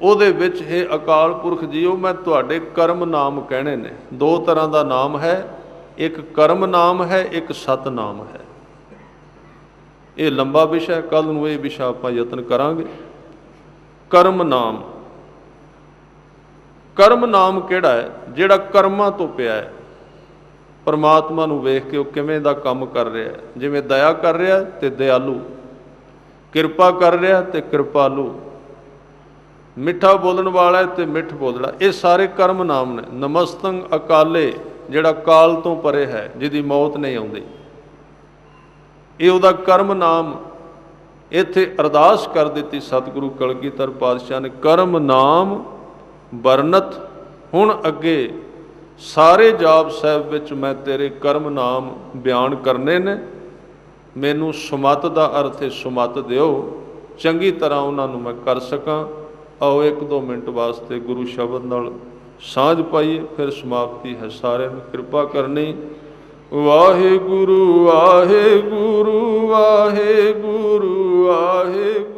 ਉਹਦੇ ਵਿੱਚ ਇਹ ਅਕਾਲ ਪੁਰਖ ਜੀਓ ਮੈਂ ਤੁਹਾਡੇ ਕਰਮ ਨਾਮ ਕਹਿਣੇ ਨੇ। ਦੋ ਤਰ੍ਹਾਂ ਦਾ ਨਾਮ ਹੈ, ਇੱਕ ਕਰਮ ਨਾਮ ਹੈ, ਇੱਕ ਸਤ ਨਾਮ ਹੈ। ਇਹ ਲੰਬਾ ਵਿਸ਼ਾ, ਕੱਲ ਨੂੰ ਇਹ ਵਿਸ਼ਾ ਆਪਾਂ ਯਤਨ ਕਰਾਂਗੇ। ਕਰਮ ਨਾਮ, ਕਰਮ ਨਾਮ ਕਿਹੜਾ ਹੈ? ਜਿਹੜਾ ਕਰਮਾਂ ਤੋਂ ਪਿਆ ਹੈ। ਪਰਮਾਤਮਾ ਨੂੰ ਵੇਖ ਕੇ ਉਹ ਕਿਵੇਂ ਦਾ ਕੰਮ ਕਰ ਰਿਹਾ ਹੈ, ਜਿਵੇਂ ਦਇਆ ਕਰ ਰਿਹਾ ਤੇ ਦਿਆਲੂ, ਕਿਰਪਾ ਕਰ ਰਿਹਾ ਤੇ ਕਿਰਪਾਲੂ, ਮਿੱਠਾ ਬੋਲਣ ਵਾਲਾ ਤੇ ਮਿੱਠ ਬੋਲਣਾ, ਇਹ ਸਾਰੇ ਕਰਮ ਨਾਮ ਨੇ। ਨਮਸਤੰ ਅਕਾਲੇ, ਜਿਹੜਾ ਕਾਲ ਤੋਂ ਪਰੇ ਹੈ, ਜਿਹਦੀ ਮੌਤ ਨਹੀਂ ਆਉਂਦੀ, ਇਹ ਉਹਦਾ ਕਰਮ ਨਾਮ। ਇੱਥੇ ਅਰਦਾਸ ਕਰ ਦਿੱਤੀ ਸਤਿਗੁਰੂ ਕਲਗੀਧਰ ਪਾਤਸ਼ਾਹ ਨੇ, ਕਰਮ ਨਾਮ ਵਰਨਤ। ਹੁਣ ਅੱਗੇ ਸਾਰੇ ਜਾਪ ਸਾਹਿਬ ਵਿੱਚ ਮੈਂ ਤੇਰੇ ਕਰਮ ਨਾਮ ਬਿਆਨ ਕਰਨੇ ਨੇ। ਮੈਨੂੰ ਸੁਮਤ ਦਾ ਅਰਥ ਹੈ ਸੁਮਤ ਦਿਓ, ਚੰਗੀ ਤਰ੍ਹਾਂ ਉਹਨਾਂ ਨੂੰ ਮੈਂ ਕਰ ਸਕਾਂ। ਆਓ 1-2 ਮਿੰਟ ਵਾਸਤੇ ਗੁਰੂ ਸ਼ਬਦ ਨਾਲ ਸਾਂਝ ਪਾਈਏ, ਫਿਰ ਸਮਾਪਤੀ ਹੈ। ਸਾਰਿਆਂ ਨੂੰ ਕਿਰਪਾ ਕਰਨੀ। ਵਾਹਿਗੁਰੂ ਵਾਹਿਗੁਰੂ ਵਾਹਿਗੁਰੂ ਵਾਹਿਗੁਰੂ।